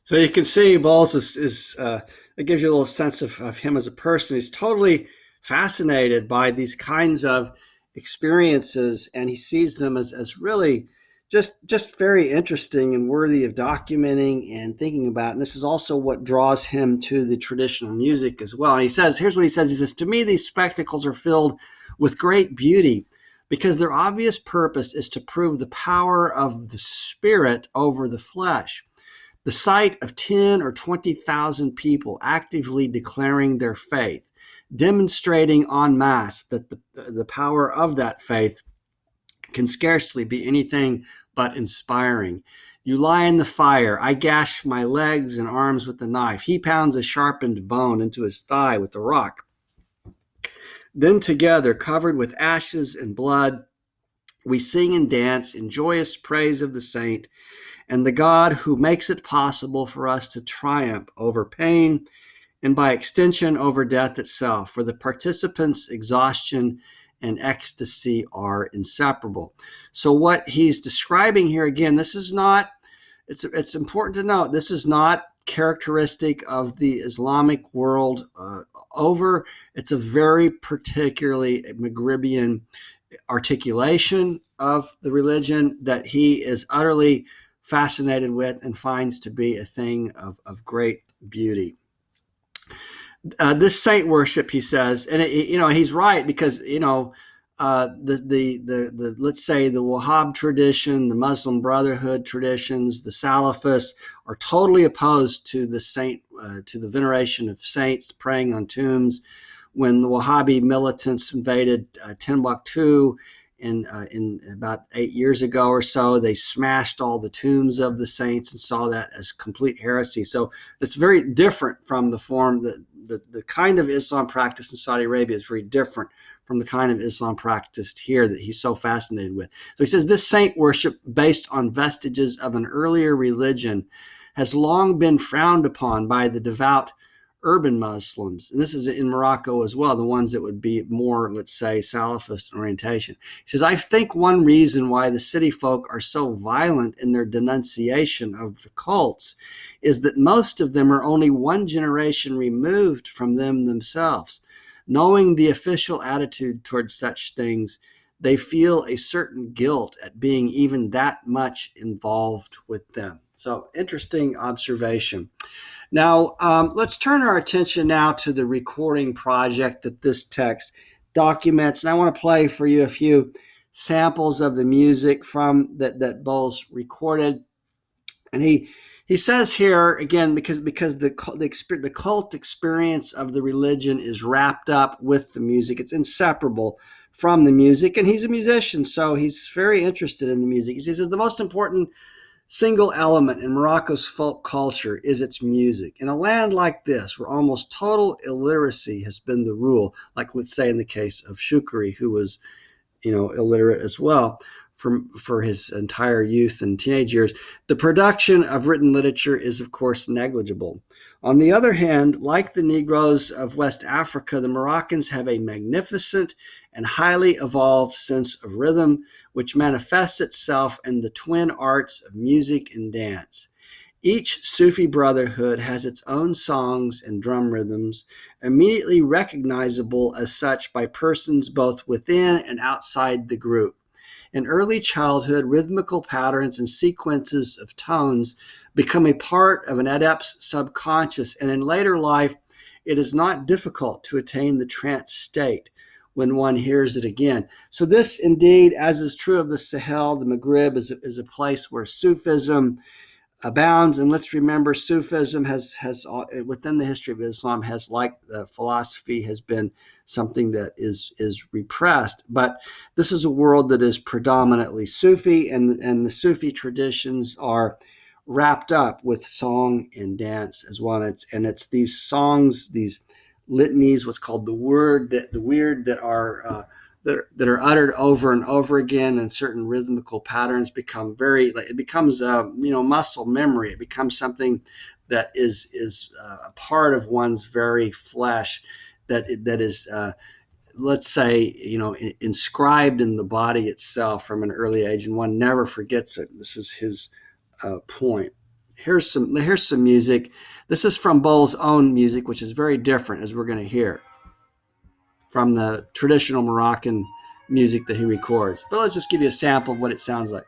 So you can see Bowles it gives you a little sense of him as a person. He's totally fascinated by these kinds of experiences, and he sees them as really just very interesting and worthy of documenting and thinking about. And this is also what draws him to the traditional music as well. And he says, here's what he says, to me, these spectacles are filled with great beauty because their obvious purpose is to prove the power of the spirit over the flesh. The sight of 10 or 20,000 people actively declaring their faith, demonstrating en masse that the power of that faith can scarcely be anything but inspiring. You lie in the fire. I gash my legs and arms with the knife. He pounds a sharpened bone into his thigh with the rock. Then together, covered with ashes and blood, we sing and dance in joyous praise of the saint and the God who makes it possible for us to triumph over pain and by extension over death itself. For the participants' exhaustion and ecstasy are inseparable. So what he's describing here, again, this is not, it's important to note, this is not characteristic of the Islamic world over. It's a very particularly Maghribian articulation of the religion that he is utterly fascinated with and finds to be a thing of great beauty. This saint worship, he says, and he's right, because the let's say the Wahhab tradition, the Muslim Brotherhood traditions, the Salafists are totally opposed to the veneration of saints, praying on tombs. When the Wahhabi militants invaded Timbuktu in about 8 years ago or so, they smashed all the tombs of the saints and saw that as complete heresy. So it's very different from the form that the kind of Islam practiced in Saudi Arabia is very different from the kind of Islam practiced here that he's so fascinated with. So he says this saint worship, based on vestiges of an earlier religion, has long been frowned upon by the devout urban Muslims. And this is in Morocco as well, the ones that would be more, let's say, Salafist orientation. He says, I think one reason why the city folk are so violent in their denunciation of the cults is that most of them are only one generation removed from them themselves. Knowing the official attitude towards such things, they feel a certain guilt at being even that much involved with them. So, interesting observation. Now, let's turn our attention now to the recording project that this text documents. And I want to play for you a few samples of the music from that Bowles recorded. And he says here, again, because the cult experience of the religion is wrapped up with the music. It's inseparable from the music. And he's a musician, so he's very interested in the music. He says the most important single element in Morocco's folk culture is its music. In a land like this, where almost total illiteracy has been the rule, like let's say in the case of Shukri, who was, illiterate as well for his entire youth and teenage years, the production of written literature is, of course, negligible. On the other hand, like the Negroes of West Africa, the Moroccans have a magnificent and highly evolved sense of rhythm, which manifests itself in the twin arts of music and dance. Each Sufi brotherhood has its own songs and drum rhythms, immediately recognizable as such by persons both within and outside the group. In early childhood, rhythmical patterns and sequences of tones become a part of an adept's subconscious, and in later life, it is not difficult to attain the trance state when one hears it again. So this indeed, as is true of the Sahel, the Maghreb is a place where Sufism abounds. And let's remember, Sufism has within the history of Islam, has, like the philosophy, has been something that is repressed. But this is a world that is predominantly Sufi, and the Sufi traditions are wrapped up with song and dance as well. And it's these songs, these litanies, what's called the weird, that are uttered over and over again, and certain rhythmical patterns becomes muscle memory. It becomes something that is a part of one's very flesh, that is let's say, inscribed in the body itself from an early age, and one never forgets it. This is his point. Here's some music. This is from Bowles' own music, which is very different, as we're going to hear, from the traditional Moroccan music that he records. But let's just give you a sample of what it sounds like.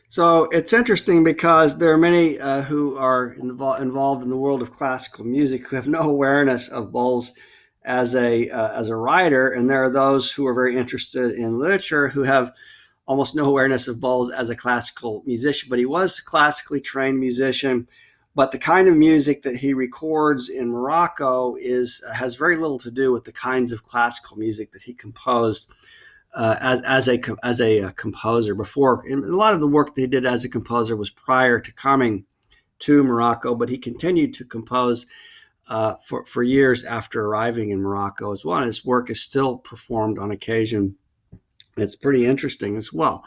So it's interesting because there are many who are involved in the world of classical music who have no awareness of Bowles as a writer, and there are those who are very interested in literature who have almost no awareness of Bowles as a classical musician. But he was a classically trained musician. But the kind of music that he records in Morocco has very little to do with the kinds of classical music that he composed as a composer before. And a lot of the work that he did as a composer was prior to coming to Morocco, but he continued to compose for years after arriving in Morocco as well. And his work is still performed on occasion. It's pretty interesting as well.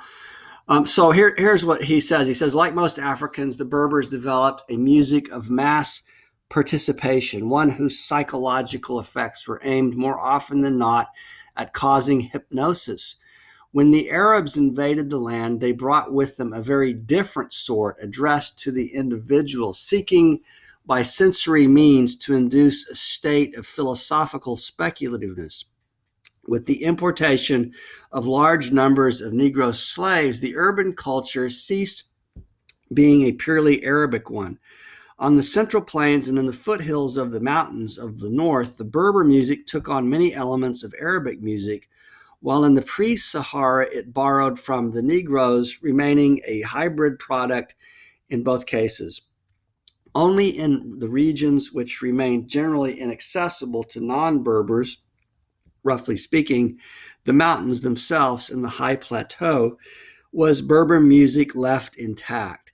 So here's what he says. He says, like most Africans, the Berbers developed a music of mass participation, one whose psychological effects were aimed more often than not at causing hypnosis. When the Arabs invaded the land, they brought with them a very different sort, addressed to the individual, seeking by sensory means to induce a state of philosophical speculativeness. With the importation of large numbers of Negro slaves, the urban culture ceased being a purely Arabic one. On the Central Plains and in the foothills of the mountains of the north, the Berber music took on many elements of Arabic music, while in the pre-Sahara it borrowed from the Negroes, remaining a hybrid product in both cases. Only in the regions which remained generally inaccessible to non-Berbers, roughly speaking, the mountains themselves and the high plateau, was Berber music left intact,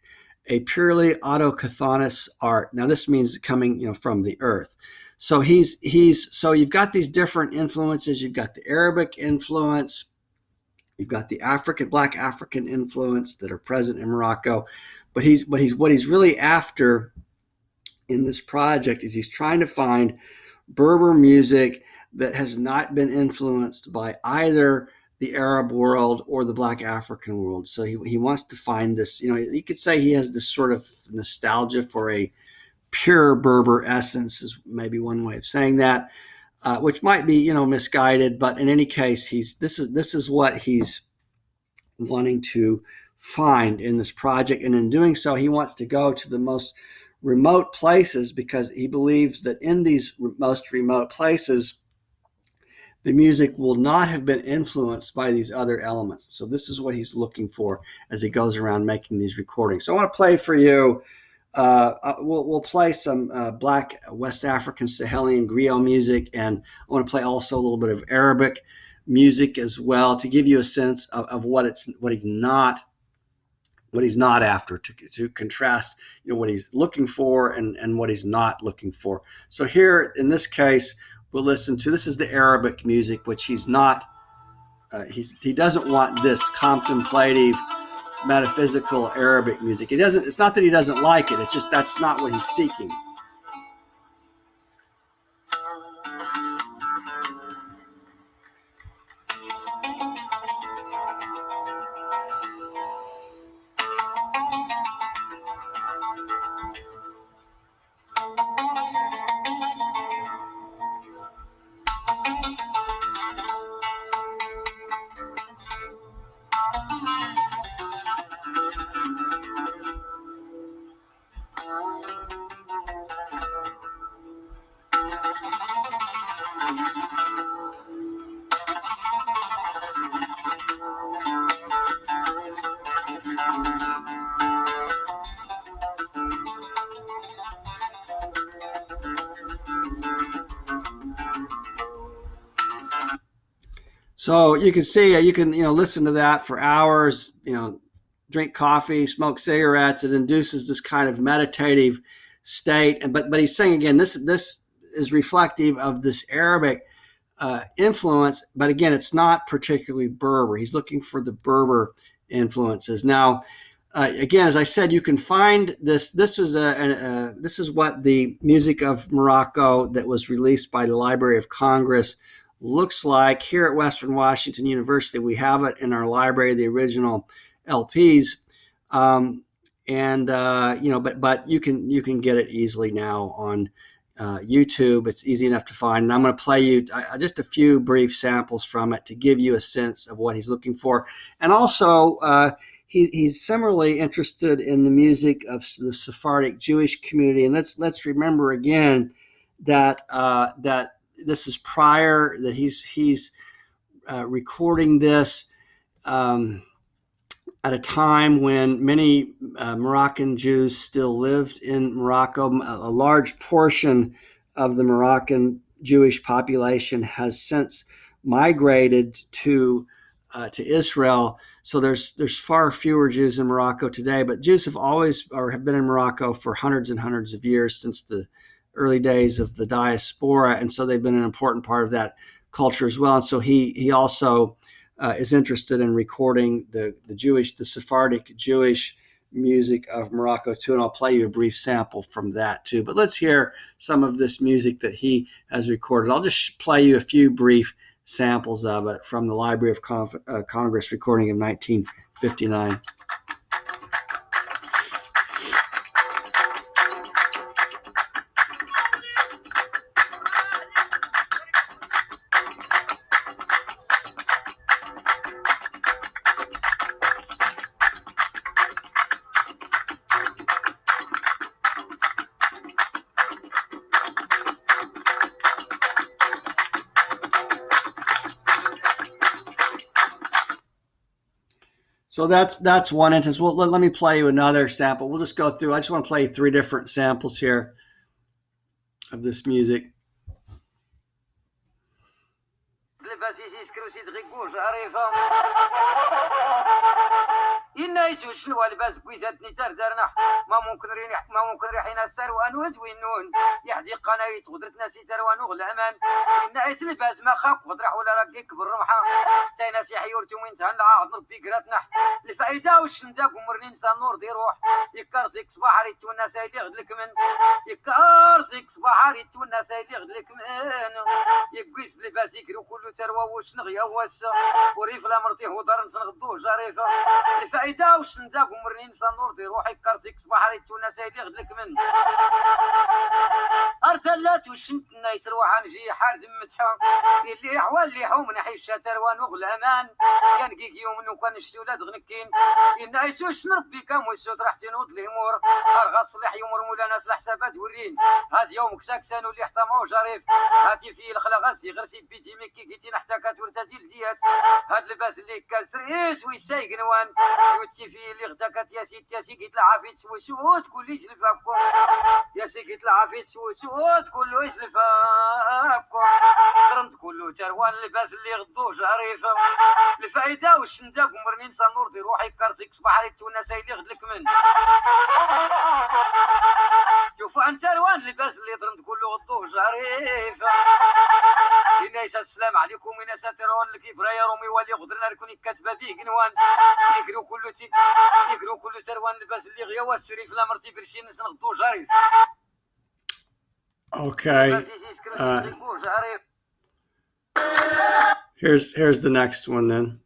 a purely autochthonous art. Now this means coming, from the earth. So so you've got these different influences. You've got the Arabic influence, you've got the Black African influence that are present in Morocco, but what he's really after in this project is he's trying to find Berber music that has not been influenced by either the Arab world or the Black African world. So he wants to find this, you could say he has this sort of nostalgia for a pure Berber essence, is maybe one way of saying that, which might be, misguided. But in any case, this is what he's wanting to find in this project. And in doing so, he wants to go to the most remote places, because he believes that in these most remote places, the music will not have been influenced by these other elements. So this is what he's looking for as he goes around making these recordings. So I want to play for you. We'll play some Black West African Sahelian griot music, and I want to play also a little bit of Arabic music as well, to give you a sense of what he's not after, to contrast, what he's looking for and what he's not looking for. So here, in this case, we'll listen to, this is the Arabic music, which he's not, he doesn't want this contemplative, metaphysical Arabic music. It's not that he doesn't like it, it's just that's not what he's seeking. So you can see, you can listen to that for hours, drink coffee, smoke cigarettes. It induces this kind of meditative state. But he's saying again, this is reflective of this Arabic influence. But again, it's not particularly Berber. He's looking for the Berber influences. Now, again, as I said, you can find this. This is what the music of Morocco that was released by the Library of Congress looks like. Here at Western Washington University, we have it in our library, the original LPs, but you can get it easily now on YouTube. It's easy enough to find, and I'm going to play you just a few brief samples from it to give you a sense of what he's looking for. And also, he's similarly interested in the music of the Sephardic Jewish community. And let's remember again that this is prior, that he's recording this at a time when many Moroccan Jews still lived in Morocco. A large portion of the Moroccan Jewish population has since migrated to Israel. So there's far fewer Jews in Morocco today, but Jews have been in Morocco for hundreds and hundreds of years, since the early days of the diaspora, and so they've been an important part of that culture as well. And so he also is interested in recording the Sephardic Jewish music of Morocco too, and I'll play you a brief sample from that too. But let's hear some of this music that he has recorded. I'll just play you a few brief samples of it from the Library of Congress recording of 1959. So that's one instance. Well, let me play you another sample. We'll just go through. I just want to play 3 different samples here of this music. This الضوج عريفة إنا يسوي شنو الباس كويزاتني تردرنا ما ممكن ريحنا السروان وين يحدي قنايت قدرت ناسي تروان غلامان إنا يس الباس ما خاف قدرح ولا راكيك بالرمحة تاي ناس يحيورتي وين تهلا عضر بيقراتنا الفايدة وش نداك ومرني نسان نور دي روح يكارسيك صباح ريت والناس اللي غدلك من يكارسيك صباح ريت والناس اللي غدلك من يقيس لباس يكرو كله تروى وش نغيا وس وريف لا مرتيه ودار نسنغدوه جريفة الفايدة وش نداك ومرني نسان نور دي روح يكارسيك صباح ريت والناس اللي غدلك من ارتلات وشنت الناس روح نجي حارد متحا اللي حوال اللي حوم نحي الشاتر ونغل امان ينقيق يوم انو كان الشولاد غنكين ان ايسوش نربي كام ويسوت راح تنوض الامور ارغى صلح يمر مولانا صلح حسابات ورين هاد يومك ساكسان واللي احتموا جريف هاتي في الخلاغاسي غرسي بيتي مكي قيتي نحتاكات ورتادي الديات هاد لباس اللي كاسر ايس ويسايق نوان يوتي في اللي غتاكات يا سيت يا سي قيت العافيت سوسوت كل يسلفاكم يا سي قيت العافيت سوسوت كله يسلفاكم درمت كله تروان لباس اللي غدو جريف الفايده وش نداك مرنين صنور دي روحي كارسيك صباح عليك والناس اللي غدلك من شوفوا انت روان لباس اللي درمت كله غدو جريف الناس السلام عليكم الناس ترون لك ابرايا رومي ولي غدرنا لكم كاتبه بيه قنوان يقرو كله تروان لباس اللي غيا والسريف لا مرتي برشين نسنغدو جريف. Okay. Here's the next one then.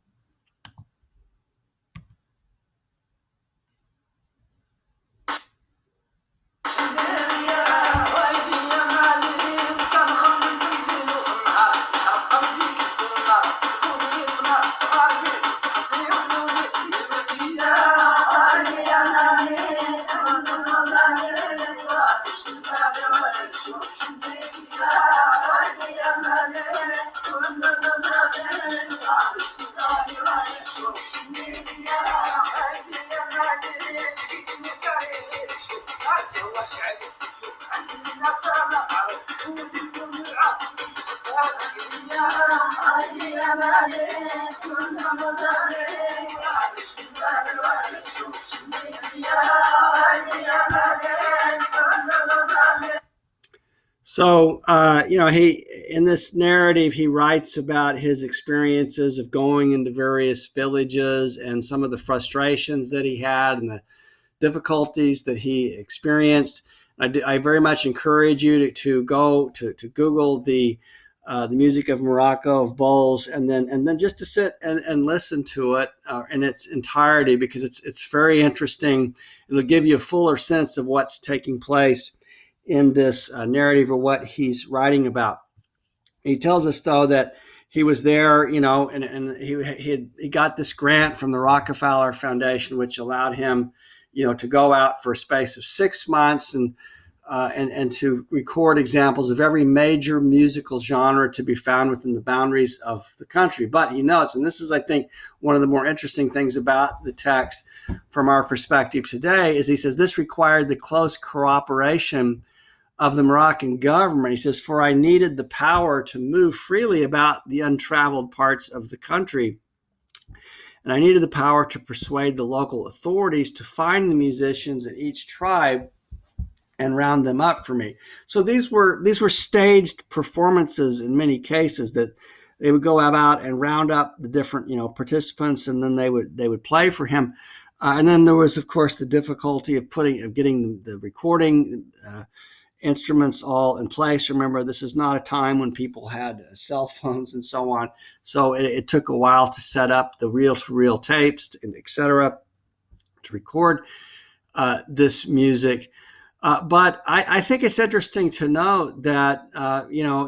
So, he in this narrative, he writes about his experiences of going into various villages and some of the frustrations that he had and the difficulties that he experienced. I very much encourage you to go to Google the music of Morocco, of bowls, and then just to sit and listen to it in its entirety, because it's very interesting. It'll give you a fuller sense of what's taking place in this narrative or what he's writing about. He tells us, though, that he was there, and he got this grant from the Rockefeller Foundation, which allowed him, to go out for a space of 6 months and to record examples of every major musical genre to be found within the boundaries of the country. But he notes, and this is, I think, one of the more interesting things about the text from our perspective today, is he says this required the close cooperation of the Moroccan government. He says, for I needed the power to move freely about the untraveled parts of the country. And I needed the power to persuade the local authorities to find the musicians in each tribe and round them up for me. So these were staged performances in many cases, that they would go out and round up the different, participants, and then they would play for him. And then there was, of course, the difficulty of getting the recording instruments all in place. Remember, this is not a time when people had cell phones and so on. So it took a while to set up the reel-to-reel tapes, et cetera, to record this music. But I think it's interesting to note that,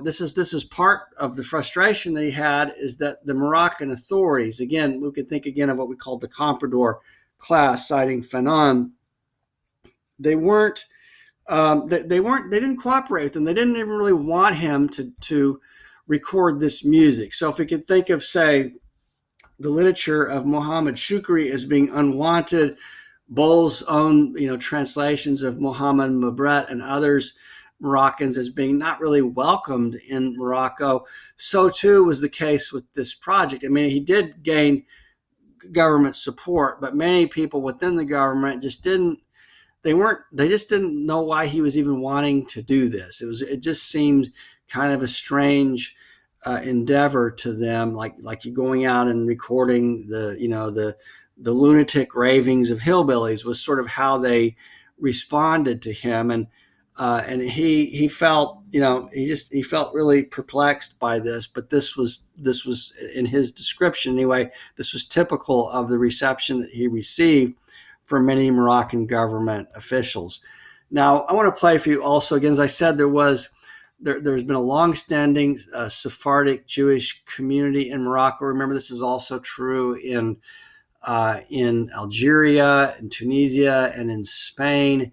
this is part of the frustration that he had, is that the Moroccan authorities, again, we can think again of what we call the comprador class, citing Fanon, they didn't cooperate with him. They didn't even really want him to record this music. So if we could think of, say, the literature of Muhammad Shukri as being unwanted, Bowles' own, translations of Muhammad Mabret and others Moroccans as being not really welcomed in Morocco. So too was the case with this project. I mean, he did gain government support, but many people within the government just didn't. They just didn't know why he was even wanting to do this. It just seemed kind of a strange endeavor to them, like you going out and recording the lunatic ravings of hillbillies was sort of how they responded to him. And he felt, he felt really perplexed by this. But this was in his description anyway. This was typical of the reception that he received from many Moroccan government officials. Now, I want to play for you also, again, as I said, there's been a long-standing Sephardic Jewish community in Morocco. Remember, this is also true in Algeria, in Tunisia, and in Spain.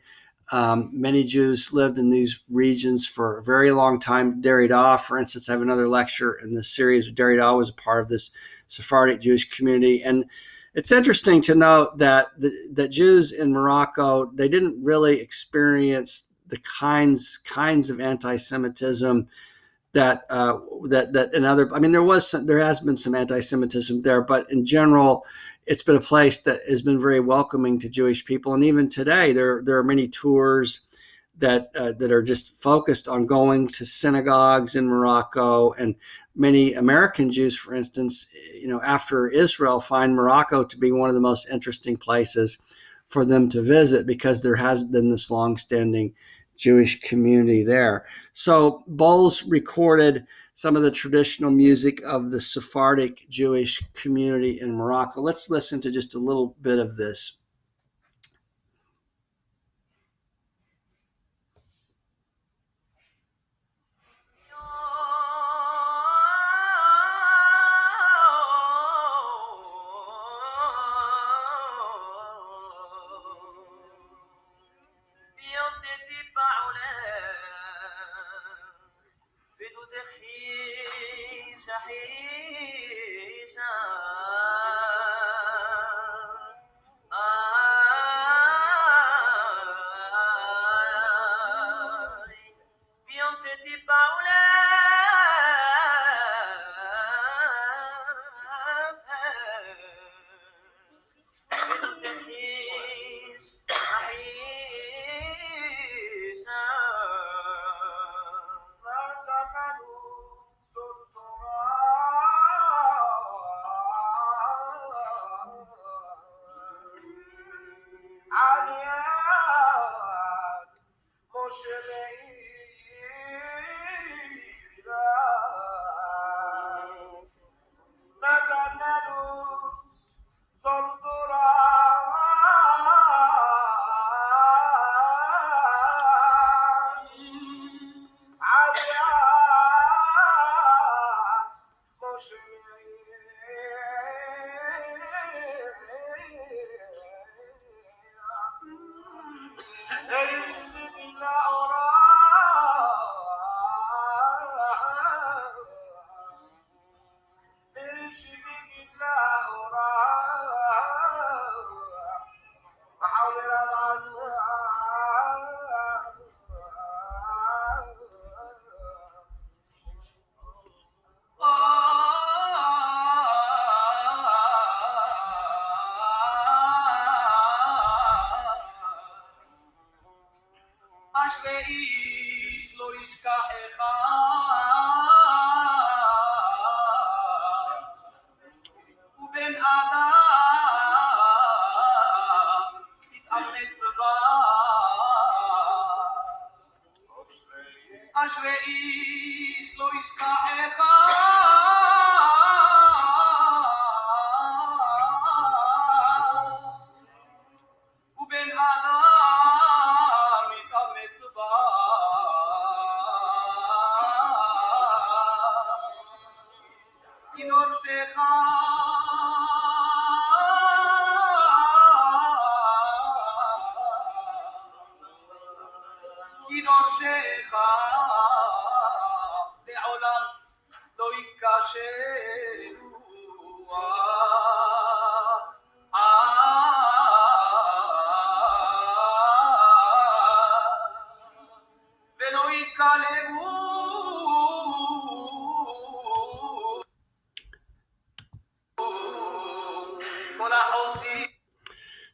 Many Jews lived in these regions for a very long time. Derrida, for instance, I have another lecture in this series. Derrida was a part of this Sephardic Jewish community. And it's interesting to note that that Jews in Morocco, they didn't really experience the kinds of anti-Semitism that in other. I mean, there has been some anti-Semitism there, but in general, it's been a place that has been very welcoming to Jewish people. And even today, there are many tours that are just focused on going to synagogues in Morocco. And many American Jews, for instance, after Israel, find Morocco to be one of the most interesting places for them to visit because there has been this long-standing Jewish community there. So Bowles recorded some of the traditional music of the Sephardic Jewish community in Morocco. Let's listen to just a little bit of this.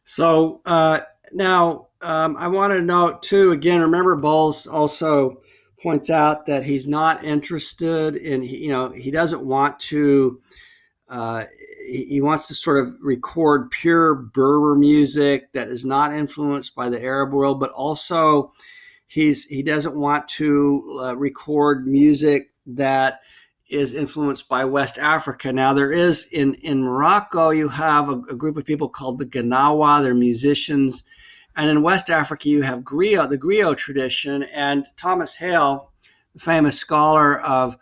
So now I want to note too, again, remember Bowles also points out that he's not interested in, he doesn't want to, uh, he wants to sort of record pure Berber music that is not influenced by the Arab world, but also he doesn't want to record music that is influenced by West Africa. Now there is in Morocco, you have a group of people called the Ganawa. They're musicians. And in West Africa, you have griot, the griot tradition. And Thomas Hale, the famous scholar of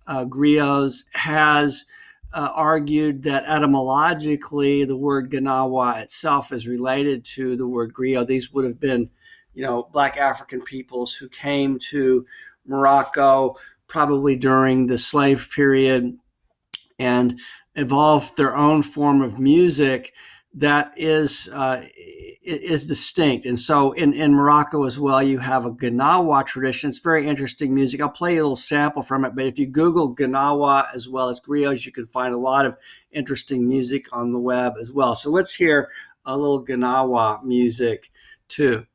griots, has argued that etymologically the word Ganawa itself is related to the word griot. These would have been, Black African peoples who came to Morocco probably during the slave period and evolved their own form of music that is distinct. And so in Morocco as well, you have a Ganawa tradition. It's very interesting music. I'll play you a little sample from it, but if you Google Ganawa as well as griots, you can find a lot of interesting music on the web as well. So let's hear a little Ganawa music too.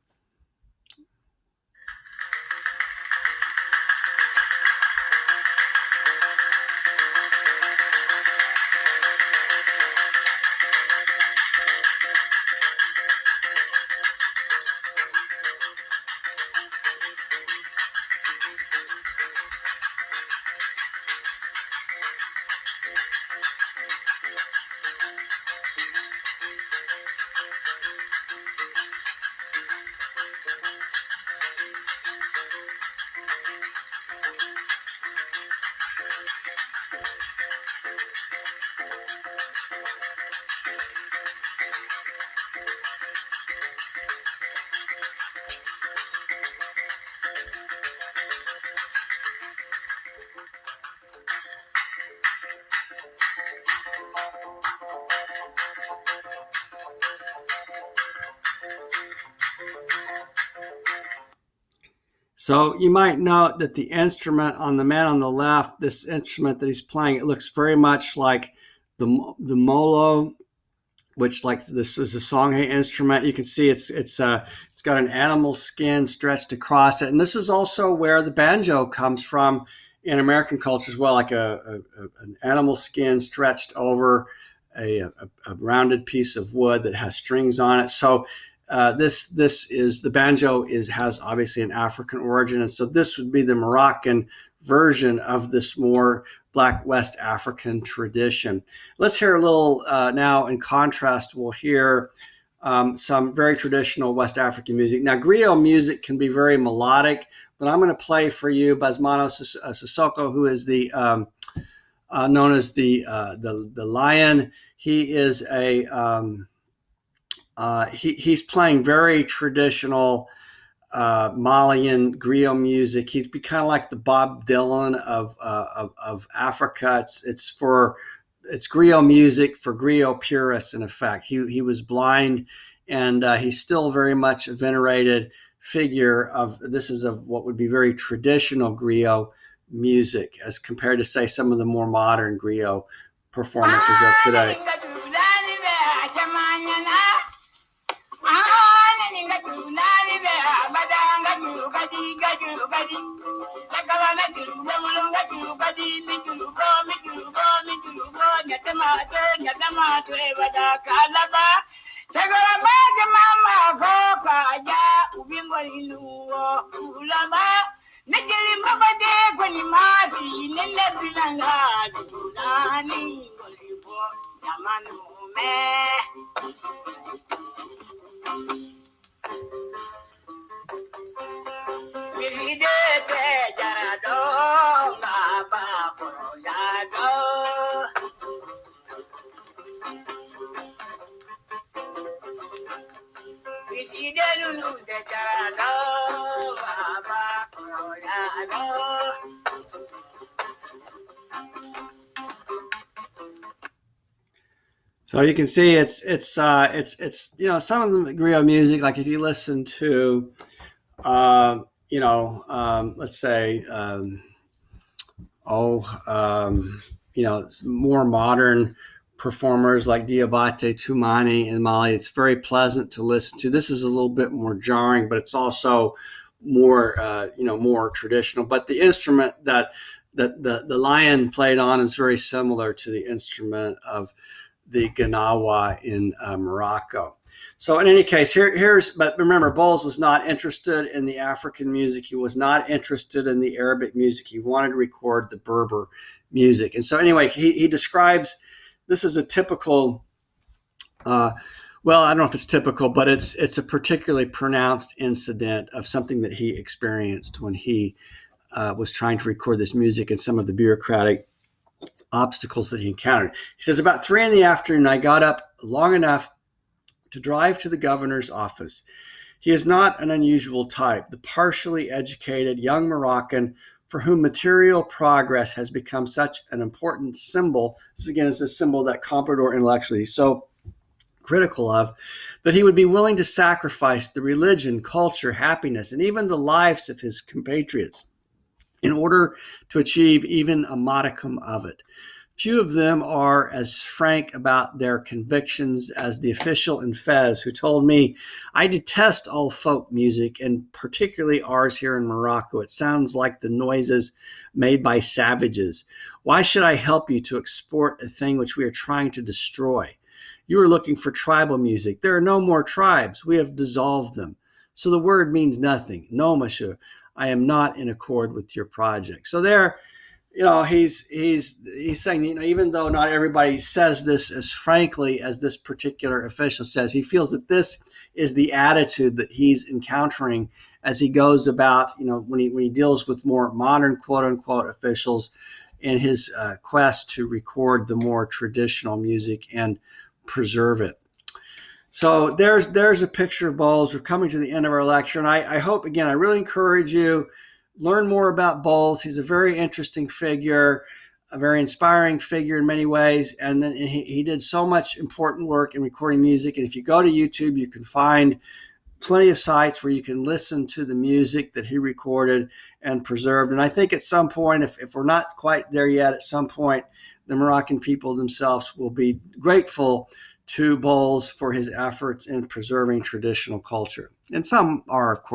So you might note that the instrument on the man on the left, this instrument that he's playing, it looks very much like the molo, which like this is a Songhay instrument. You can see it's got an animal skin stretched across it, and this is also where the banjo comes from in American culture as well, like an animal skin stretched over a rounded piece of wood that has strings on it. So this is the banjo has obviously an African origin, and so this would be the Moroccan version of this more Black West African tradition. Let's hear a little now. In contrast, we'll hear some very traditional West African music. Now, griot music can be very melodic, but I'm going to play for you Basmano Sissoko, who is the known as the lion. He is he's playing very traditional Malian griot music. He'd be kind of like the Bob Dylan of Africa. It's griot music for griot purists. In effect, he was blind, and he's still very much a venerated figure of what would be very traditional griot music as compared to, say, some of the more modern griot performances of today. So you can see it's some of the griot music, like if you listen to let's say more modern performers like Diabate Toumani in Mali. It's very pleasant to listen to. This is a little bit more jarring, but it's also more more traditional. But the instrument that the lion played on is very similar to the instrument of the Ganawa in Morocco. So in any case, but remember, Bowles was not interested in the African music. He was not interested in the Arabic music. He wanted to record the Berber music. And so anyway, he describes, this is a typical, well, I don't know if it's typical, but it's a particularly pronounced incident of something that he experienced when he was trying to record this music and some of the bureaucratic obstacles that he encountered. He says, about 3 p.m, I got up long enough to drive to the governor's office. He is not an unusual type, the partially educated young Moroccan for whom material progress has become such an important symbol. This again is the symbol that Comprador intellectually is so critical of, that he would be willing to sacrifice the religion, culture, happiness, and even the lives of his compatriots in order to achieve even a modicum of it. Few of them are as frank about their convictions as the official in Fez, who told me, I detest all folk music, and particularly ours here in Morocco. It sounds like the noises made by savages. Why should I help you to export a thing which we are trying to destroy? You are looking for tribal music. There are no more tribes. We have dissolved them. So the word means nothing. No, monsieur, I am not in accord with your project. So there, he's saying, even though not everybody says this as frankly as this particular official says, he feels that this is the attitude that he's encountering as he goes about, when he deals with more modern, quote unquote, officials in his quest to record the more traditional music and preserve it. So there's a picture of Bowles. We're coming to the end of our lecture, and I hope, again, I really encourage you, learn more about Bowles. He's a very interesting figure, a very inspiring figure in many ways, and then he did so much important work in recording music. And if you go to YouTube, you can find plenty of sites where you can listen to the music that he recorded and preserved. And I think at some point, if we're not quite there yet, at some point, the Moroccan people themselves will be grateful to Bowles for his efforts in preserving traditional culture. And some are, of course.